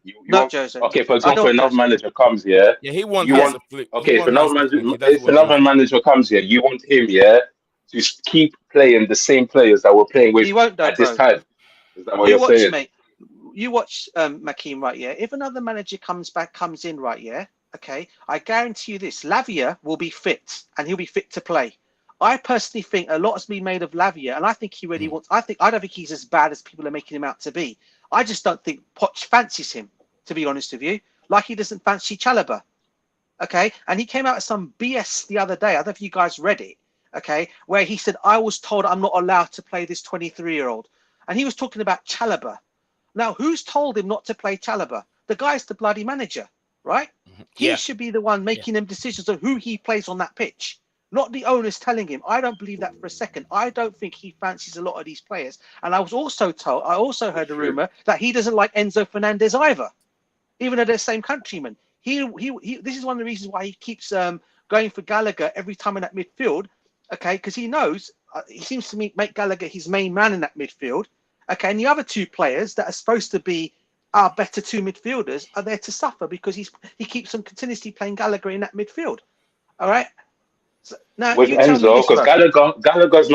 Jose. Okay, for example, another manager comes, yeah, he wants. Okay, if another manager comes here, you want him, yeah, to keep playing the same players that were playing with at this time. Is that what you're saying? Mate, you watch Makeem, right? Yeah. If another manager comes in, right? Yeah. Okay. I guarantee you this: Lavia will be fit, and he'll be fit to play. I personally think a lot has been made of Lavia, and I think he really wants. I don't think he's as bad as people are making him out to be. I just don't think Poch fancies him, to be honest with you. Like he doesn't fancy Chalobah. Okay. And he came out with some BS the other day. I don't know if you guys read it. Okay, where he said, I was told I'm not allowed to play this 23-year-old. And he was talking about Chalobah. Now, who's told him not to play Chalobah? The guy's the bloody manager, right? He should be the one making them decisions on who he plays on that pitch, not the owners telling him. I don't believe that for a second. I don't think he fancies a lot of these players. And I also heard a rumor that he doesn't like Enzo Fernandez either, even though they're the same countrymen. This is one of the reasons why he keeps going for Gallagher every time in that midfield. Okay, because he knows he seems to make Gallagher his main man in that midfield. Okay, and the other two players that are supposed to be our better two midfielders are there to suffer because he keeps them continuously playing Gallagher in that midfield. All right. So, now with Enzo, because Gallagher's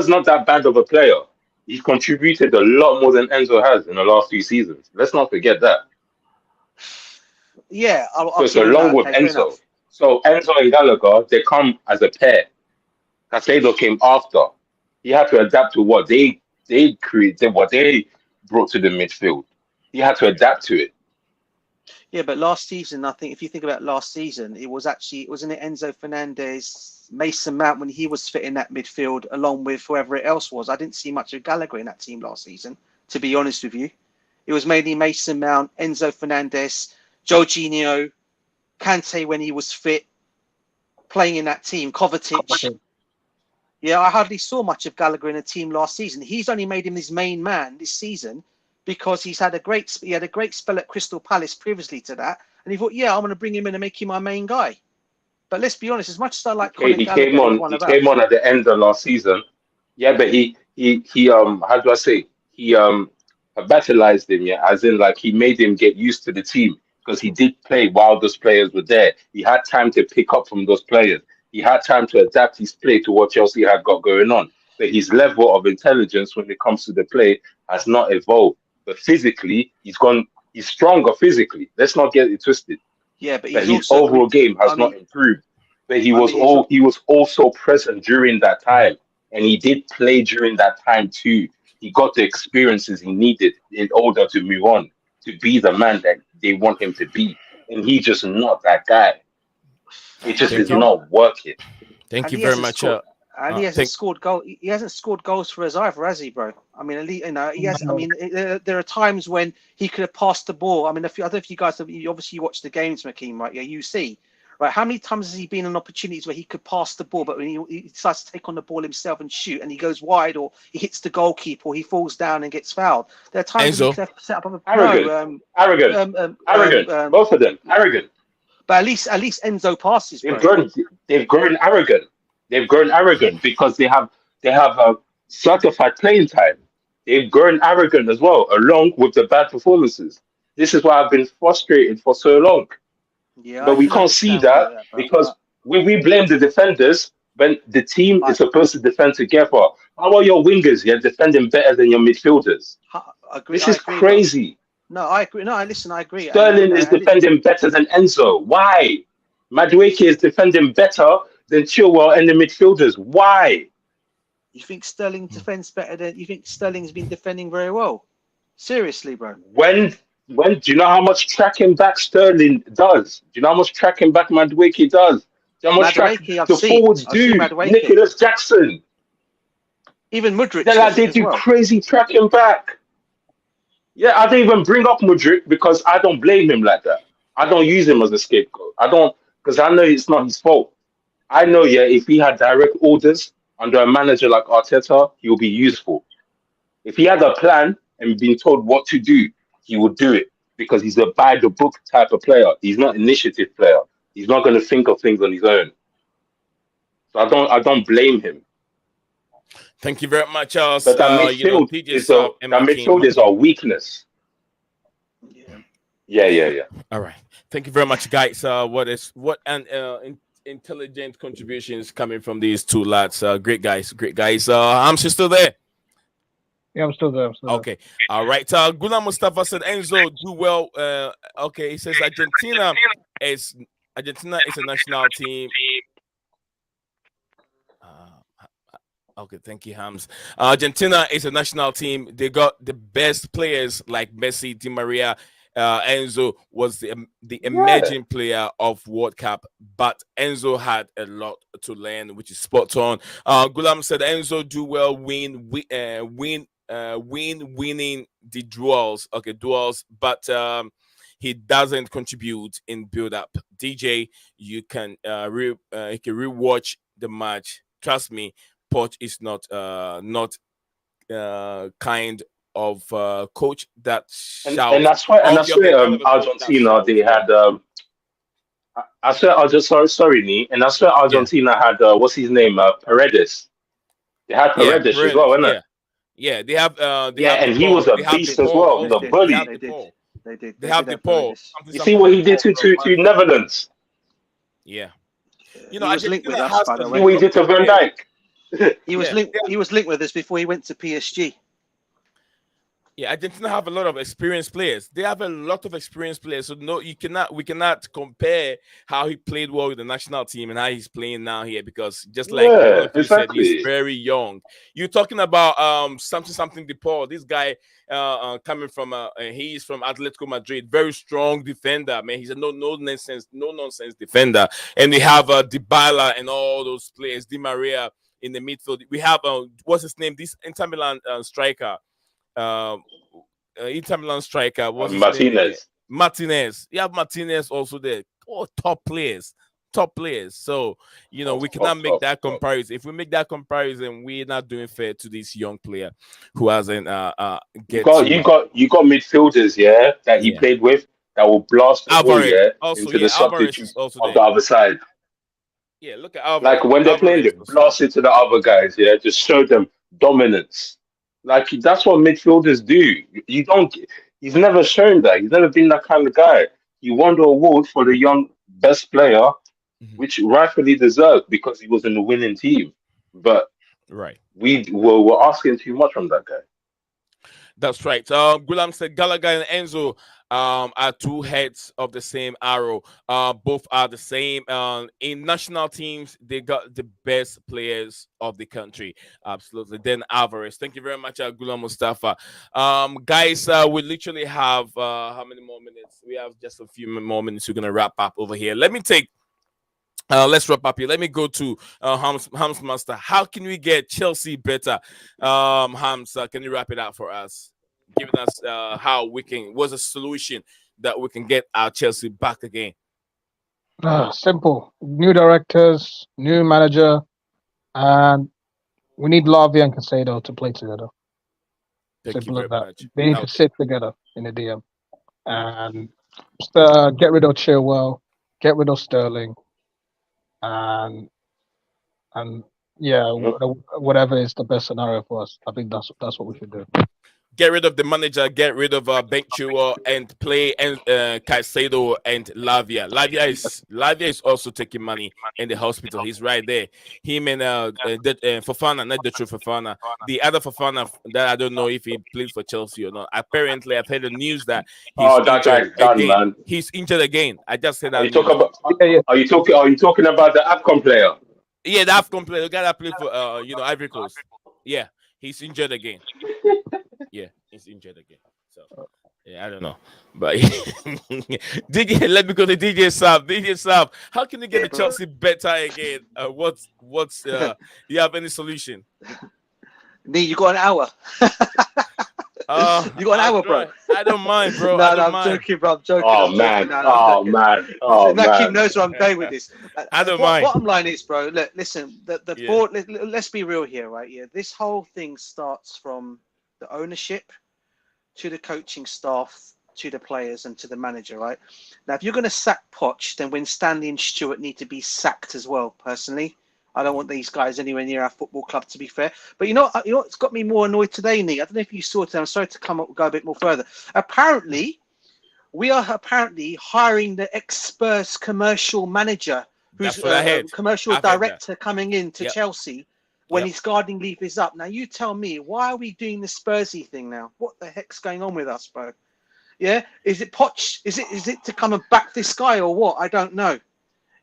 not that bad of a player. He's contributed a lot more than Enzo has in the last few seasons. Let's not forget that. Yeah, so along with Enzo. So Enzo and Gallagher, they come as a pair. Caicedo came after. He had to adapt to what they created, what they brought to the midfield. He had to adapt to it. Yeah, but last season, I think if you think about last season, wasn't it Enzo Fernandez, Mason Mount when he was fit in that midfield, along with whoever it else was. I didn't see much of Gallagher in that team last season, to be honest with you. It was mainly Mason Mount, Enzo Fernandez, Jorginho, Kante when he was fit, playing in that team, Kovacic. Yeah, I hardly saw much of Gallagher in the team last season. He's only made him his main man this season because he had a great spell at Crystal Palace previously to that, and he thought, yeah, I'm going to bring him in and make him my main guy. But let's be honest, as much as I like Conor he Gallagher, came on at the end of last season. Yeah, but he how do I say, he battlized him, yeah, as in like he made him get used to the team because he did play while those players were there. He had time to pick up from those players. He had time to adapt his play to what Chelsea had got going on. But his level of intelligence when it comes to the play has not evolved. But physically, he's stronger physically. Let's not get it twisted. Yeah, but But he's his also. overall game has not improved. But he was also present during that time. And he did play during that time too. He got the experiences he needed in order to move on, to be the man that they want him to be. And he's just not that guy. It just is not working. Thank you very much. And he hasn't scored goal. He hasn't scored goals for us either, has he, bro? I mean, you know, he has. I mean, there are times when he could have passed the ball. I mean, I don't know if you guys have. Obviously, you watch the games, Makeem, right? Yeah, you see, right? How many times has he been in opportunities where he could pass the ball, but when he decides to take on the ball himself and shoot, and he goes wide, or he hits the goalkeeper, or he falls down and gets fouled? There are times when he could have set up arrogant. Both of them, arrogant. But at least Enzo passes. They've grown arrogant. They've grown arrogant because they have a certified playing time. They've grown arrogant as well, along with the bad performances. This is why I've been frustrated for so long. Yeah, but we can't see that because we blame the defenders when the team is supposed to defend together. How are your wingers defending better than your midfielders? This is crazy. No, I agree. No, listen, I agree. Sterling is defending better than Enzo. Why? Madueke is defending better than Chilwell and the midfielders. Why? You think Sterling defends better than you think Sterling's been defending very well? Seriously, bro. When do you know how much tracking back Sterling does? Do you know how much tracking back Madueke does? Do you know how much tracking the forwards do? Nicholas Jackson. Even Mudryk. They do crazy tracking back. Yeah, I don't even bring up Mudryk because I don't blame him like that. I don't use him as a scapegoat. I don't, because I know it's not his fault. I know, if he had direct orders under a manager like Arteta, he would be useful. If he had a plan and been told what to do, he would do it because he's a by-the-book type of player. He's not an initiative player. He's not going to think of things on his own. So I don't blame him. Thank you very much, but that midfield is our weakness. Yeah. All right. Thank you very much, guys. Intelligent contributions coming from these two lads. Great guys. I'm still there. Yeah, I'm still there. Okay. All right. Guna Mustafa said Enzo do well. Okay. He says Argentina is a national team. Okay, thank you, Hams. Argentina is a national team. They got the best players like Messi, Di Maria. Enzo was the emerging player of World Cup, but Enzo had a lot to learn, which is spot on. Gulam said Enzo do well winning the duels. Okay, duels, but he doesn't contribute in build up. DJ, you can rewatch the match. Trust me, Poch is not kind of coach that shouts. And that's why Argentina they had. I swear, sorry, Nee. And I swear Argentina had what's his name, Paredes. They had Paredes as well, isn't it? Yeah, they have. And he was a beast as well. The bully. They have the Paul. You see what he did to Netherlands? Yeah. You know, I was linked with us, by the way. See what he did to Van Dijk. He was linked with us before he went to PSG. Yeah, Argentina have a lot of experienced players. They have a lot of experienced players. So we cannot compare how he played well with the national team and how he's playing now here, because just like you said, he's very young. You're talking about something DePaul. This guy coming from he's from Atletico Madrid, very strong defender, man. He's a no nonsense defender. And we have Dybala and all those players, Di Maria in the midfield. We have what's his name? This Inter Milan striker. Inter Milan striker was Martinez. You have Martinez also there. Oh, top players. So we cannot make that comparison. If we make that comparison, we're not doing fair to this young player who hasn't you got midfielders that he played with that will blast the ball into the substitute of the other side. Yeah, look at Alvarez. Like when they're playing, they blast it to the other guys. Yeah, just show them dominance. Like that's what midfielders do. You don't. He's never shown that. He's never been that kind of guy. He won the award for the young best player, Mhm. which rightfully deserved because he was in the winning team. But Right. we're asking too much from that guy. That's right. Gulam said Gallagher and Enzo are two heads of the same arrow. Both are the same. In national teams, they got the best players of the country. Absolutely. Then Alvarez. Thank you very much, Gulam Mustafa. Guys, we literally have how many more minutes? We have just a few more minutes. We're gonna wrap up over here. Let me take. Let's wrap up here. Let me go to Hams Master. How can we get Chelsea better? Hams, can you wrap it up for us? Giving us how we can, what's a solution that we can get our Chelsea back again? Simple. New directors, new manager, and we need Lavia and Casado to play together. Thank you Simple very as that. much. They need to Okay. sit together in the DM and just, get rid of Chilwell, get rid of Sterling, and and yeah, whatever is the best scenario for us. I think that's what we should do. Get rid of the manager, get rid of Ben Chilwell, and play and Caicedo and Lavia. Lavia is also taking money in the hospital. He's right there. Him and Fofana, not the true Fofana. The other Fofana that I don't know if he plays for Chelsea or not. Apparently, I've heard the news that he's Oh, that injured guy's done, again. man. He's injured again. I just said Are that you talking news. about? Yeah, yeah. Are you talking about the Afcon player? Yeah, the AFCON player, the guy that played for Ivory Coast. Yeah, he's injured again. Yeah, he's injured again. So yeah, I don't know. But DJ, let me go to DJ Sab. DJ Sab, how can you get Yeah, the bro. Chelsea better again? What's do you have any solution? Nee, you got an hour. You got an I'll hour, bro. try. I don't mind, bro. I No, don't I'm mind. joking, bro. I'm joking. Oh I'm joking. man! No, I'm Oh joking. man! Oh No, Kim man! knows where I'm going with this. I don't mind. Bottom line is, bro. Look, listen. The Yeah. board. Let's be real here, right? Yeah, this whole thing starts from the ownership to the coaching staff to the players and to the manager, right? Now, if you're going to sack Poch, then when Stanley and Stewart need to be sacked as well. Personally, I don't want these guys anywhere near our football club, to be fair. But you know what's got me more annoyed today, Nee? I don't know if you saw it. I'm sorry to go a bit more further. Apparently, we are hiring the ex-Spurs commercial manager, who's That's what I heard. commercial I've heard that. director coming in to Yep. Chelsea when Yep. his gardening leave is up. Now, you tell me, why are we doing the Spursy thing now? What the heck's going on with us, bro? Yeah, is it Poch? Is it to come and back this guy or what? I don't know.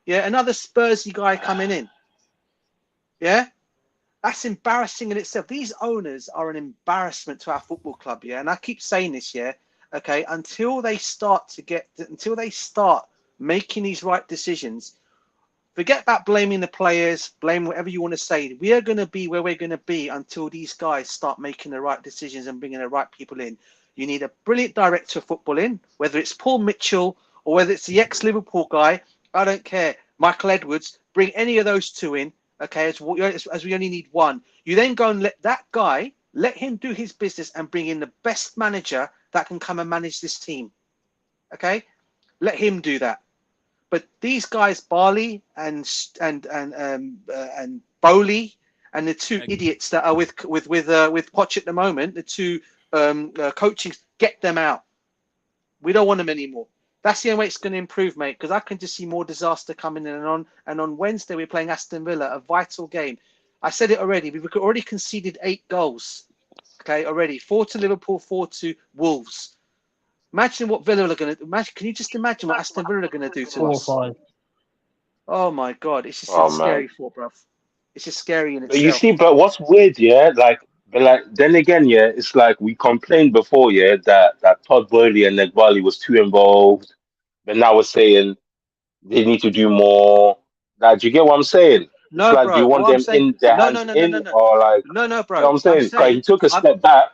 Yeah, another Spursy guy coming in. Yeah, that's embarrassing in itself. These owners are an embarrassment to our football club. Yeah, and I keep saying this. Yeah, okay. Until they start making these right decisions, forget about blaming the players, blame whatever you want to say. We are going to be where we're going to be until these guys start making the right decisions and bringing the right people in. You need a brilliant director of football in, whether it's Paul Mitchell or whether it's the ex-Liverpool guy. I don't care. Michael Edwards, bring any of those two in. Okay, as we only need one. You then go and let him do his business and bring in the best manager that can come and manage this team. Okay, let him do that. But these guys, Barley and Bowley, and the two idiots that are with Poch at the moment, the two coaching, get them out. We don't want them anymore. That's the only way it's going to improve, mate, because I can just see more disaster coming in. And on Wednesday, we're playing Aston Villa, a vital game. I said it already. We've already conceded 8 goals. Okay, already. 4 to Liverpool, 4 to Wolves. Imagine what Villa are going to do. Can you just imagine what Aston Villa are going to do to 4 or us? 5. Oh, my God. It's just scary for, bruv. It's just scary in itself. But you see, but what's weird, yeah, but then again, yeah, it's like we complained before, yeah, that Todd Boehly and Negbali was too involved, but now we're saying they need to do more. Like, do you get what I'm saying? It's No, like, do you bro. want What I'm them saying, in their no, hands no, no, no, in, no, no. or like, No, you know bro. what I'm saying? 'Cause he took a step back.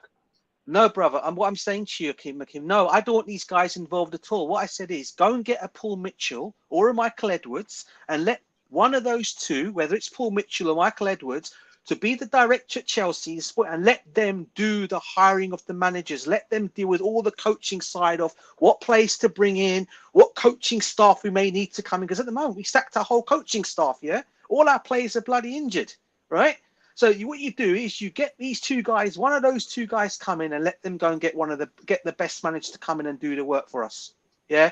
No, brother. What I'm saying to you, Kim, no, I don't want these guys involved at all. What I said is go and get a Paul Mitchell or a Michael Edwards and let one of those two, whether it's Paul Mitchell or Michael Edwards, to be the director at Chelsea and let them do the hiring of the managers. Let them deal with all the coaching side of what players to bring in, what coaching staff we may need to come in. Because at the moment, we sacked our whole coaching staff, yeah? All our players are bloody injured, right? So what you do is you get these two guys, one of those two guys come in and let them go and get the best manager to come in and do the work for us. Yeah.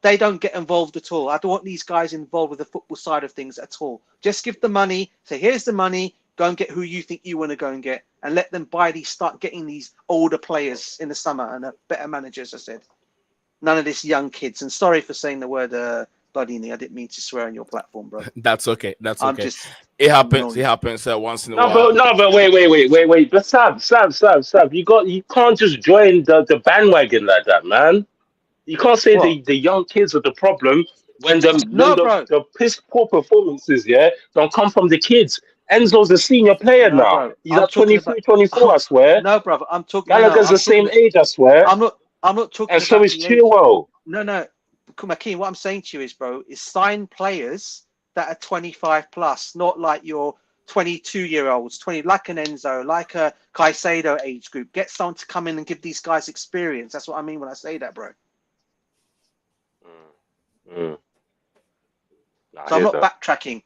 They don't get involved at all. I don't want these guys involved with the football side of things at all. Just give the money. Say, here's the money. Go and get who you think you want to go and get, and let them start getting these older players in the summer and better managers. I said, none of this young kids. And sorry for saying the word bloody knee. I didn't mean to swear on your platform, bro. That's okay. That's okay. Just it happens. It happens once in a while. But wait. But Sam. You can't just join the bandwagon like that, man. You can't say the young kids are the problem when the piss poor performances, don't come from the kids. Enzo's a senior player now. Bro. He's at 23, 24, I swear. No, brother, I'm talking. Gallagher's the same age, I swear. I'm not talking. And so is Chilwell. No, Makeen, what I'm saying to you is, bro, is sign players that are 25 plus, not like your 22-year-olds, like an Enzo, like a Caicedo age group. Get someone to come in and give these guys experience. That's what I mean when I say that, bro. So I'm not backtracking.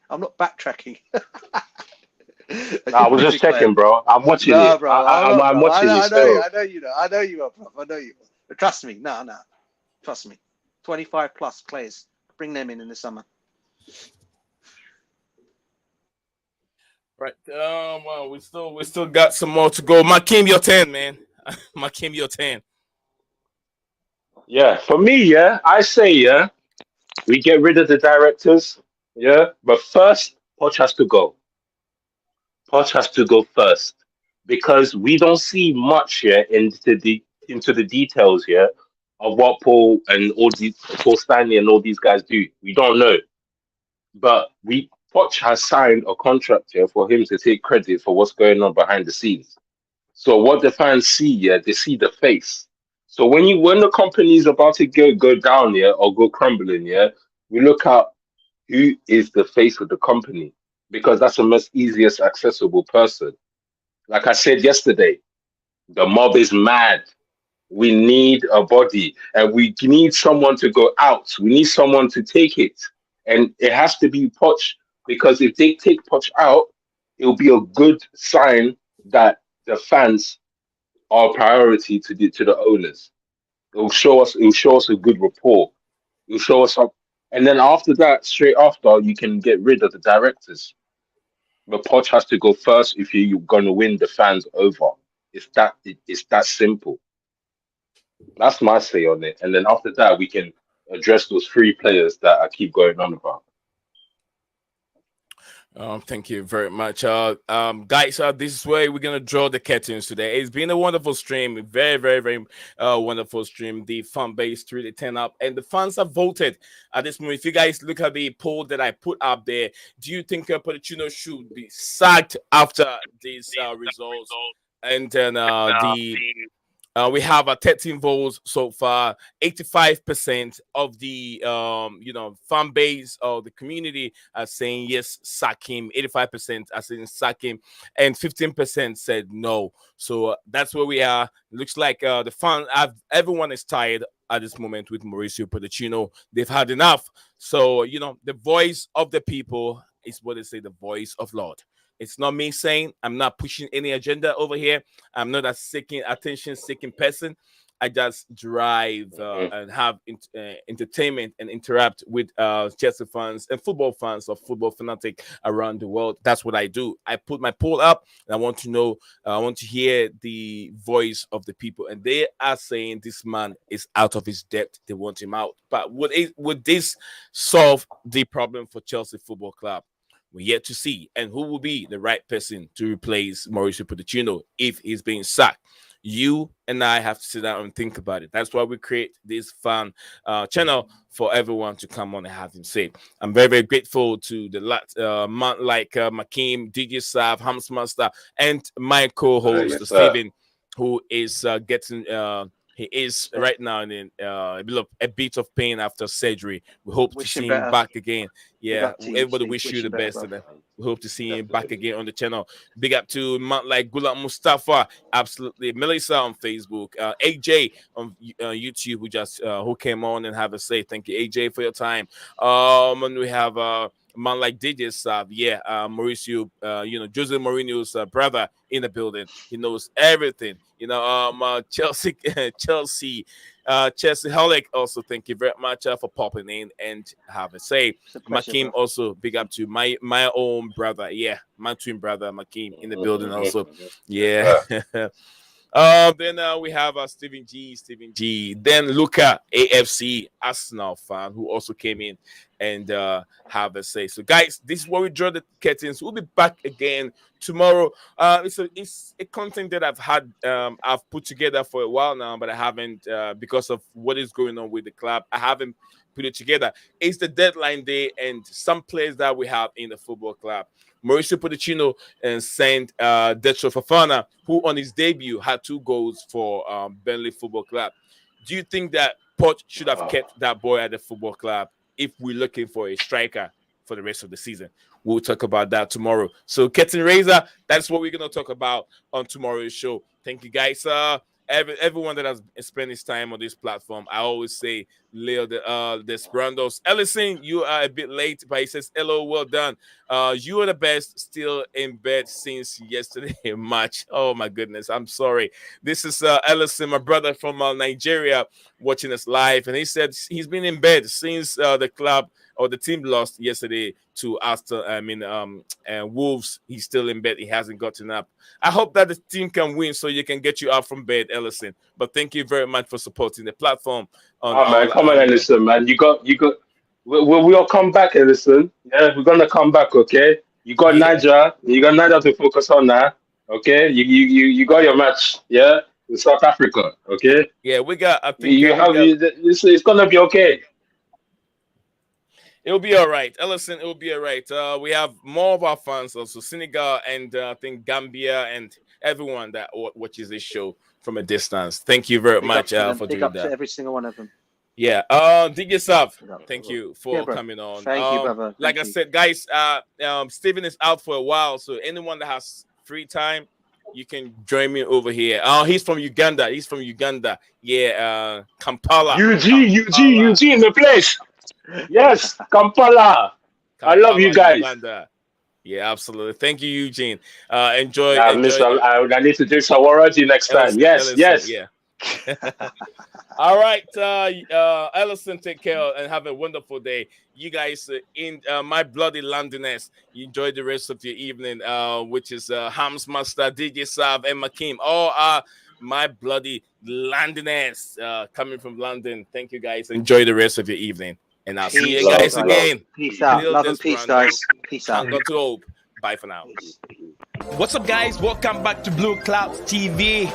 I was just checking, bro. I'm watching it. Bro, I'm watching it. I know you are, bro. I know you are. But trust me. No. Trust me. 25 plus players. Bring them in the summer. Right. Well, we still got some more to go. Makim, your 10, man. Makim, your 10. Yeah, for me, I say, we get rid of the directors, but first, Poch has to go. Poch has to go first because we don't see much into the details of what Paul Stanley and all these guys do. We don't know, but Poch has signed a contract for him to take credit for what's going on behind the scenes. So what the fans see, they see the face. So when the company is about to go down or go crumbling, we look at who is the face of the company because that's the most easiest accessible person. Like I said yesterday, the mob is mad. We need a body and we need someone to go out. We need someone to take it. And it has to be Poch because if they take Poch out, it'll be a good sign that the fans are a priority to the owners. It'll show us a good rapport. It'll show us up. And then after that, straight after, you can get rid of the directors. But Poch has to go first if you're going to win the fans over. It's that simple. That's my say on it. And then after that, we can address those three players that I keep going on about. Thank you very much. Guys, this is where we're gonna draw the curtains today. It's been a wonderful stream, very, very, very wonderful stream. The fan base really turned up, and the fans have voted at this moment. If you guys look at the poll that I put up there, do you think Pochettino should be sacked after these results? And then we have 13 votes so far. 85% of the fan base or the community are saying yes, sack him. 85% are saying sack him, and 15% said no. So that's where we are. Looks like everyone is tired at this moment with Mauricio Pochettino. They've had enough. So the voice of the people is what they say, the voice of Lord. It's not me saying, I'm not pushing any agenda over here. I'm not a attention-seeking person. I just drive and have entertainment and interact with Chelsea fans and football fans or football fanatic around the world. That's what I do. I put my poll up, and I want to hear the voice of the people. And they are saying this man is out of his depth. They want him out. But would this solve the problem for Chelsea Football Club? We're yet to see. And who will be the right person to replace Mauricio Pochettino if he's being sacked? You and I have to sit down and think about it. That's why we create this fan channel for everyone to come on and have him say. I'm very, very grateful to the man like Makim, DJ Sav, Hamsmaster, and my co-host, Stephen, who is getting... he is right now in a bit of pain after surgery. We hope to see him back again. Yeah, everybody wish you the best. And we hope to see him back again on the channel. Big up to man like Gulat Mustafa, absolutely. Melissa on Facebook, AJ on YouTube who came on and have a say. Thank you, AJ, for your time. And we have man like DJ Sav, Mauricio, Jose Mourinho's brother in the building. He knows everything. Chelsea, Chelsea Holic, also thank you very much for popping in and have a say. Makim, also big up to my own brother, my twin brother Makim in the building also. Then we have Stephen G. Then Luca, AFC Arsenal fan, who also came in and have a say. So, guys, this is where we draw the curtains. We'll be back again tomorrow. It's a content that I've put together for a while now, but I haven't because of what is going on with the club. I haven't put it together. It's the deadline day, and some players that we have in the football club. Mauricio Pochettino and sent Detro Fofana, who on his debut had 2 goals for Burnley Football Club. Do you think that Poch should have kept that boy at the football club if we're looking for a striker for the rest of the season? We'll talk about that tomorrow. So, Curtain Raiser, that's what we're going to talk about on tomorrow's show. Thank you, guys. Everyone that has spent his time on this platform, I always say, Leo Desperandos. Ellison, you are a bit late, but he says, hello, well done. You are the best, still in bed since yesterday match. Oh, my goodness, I'm sorry. This is Ellison, my brother from Nigeria, watching us live, and he said he's been in bed since the club or the team lost yesterday to Wolves. He's still in bed. He hasn't gotten up. I hope that the team can win so you can get you out from bed, Ellison. But thank you very much for supporting the platform. Come on, Ellison, man. We'll come back, Ellison. Yeah, we're gonna come back, okay? You got Niger. You got Niger to focus on now. Okay? You got your match, yeah? With South Africa, okay? Yeah, we got it's gonna be okay. It'll be all right. Ellison, it'll be all right. We have more of our fans also, Senegal and I think Gambia and everyone that watches this show from a distance. Thank you very much for doing that. To every single one of them. Yeah. DJ Sav, thank you for coming on. Thank you, brother. Like I said, guys, Steven is out for a while, so anyone that has free time, you can join me over here. He's from Uganda. Yeah, Kampala. UG in the place. Yes, Kampala. I love you guys. Uganda. Yeah, absolutely. Thank you, Eugene. Enjoy. I need to drink some Waraji next time. Yes. Yeah. All right, Ellison, take care and have a wonderful day. You guys in my bloody Londoners, you enjoy the rest of your evening, which is Hams Master, DJ Sav, and Makim. All are my bloody Londoners coming from London. Thank you, guys. Enjoy the rest of your evening. And I'll see you guys again. Peace out. Love and peace, guys. Peace out. Go to hope. Bye for now. What's up, guys? Welcome back to Blueclouds TV.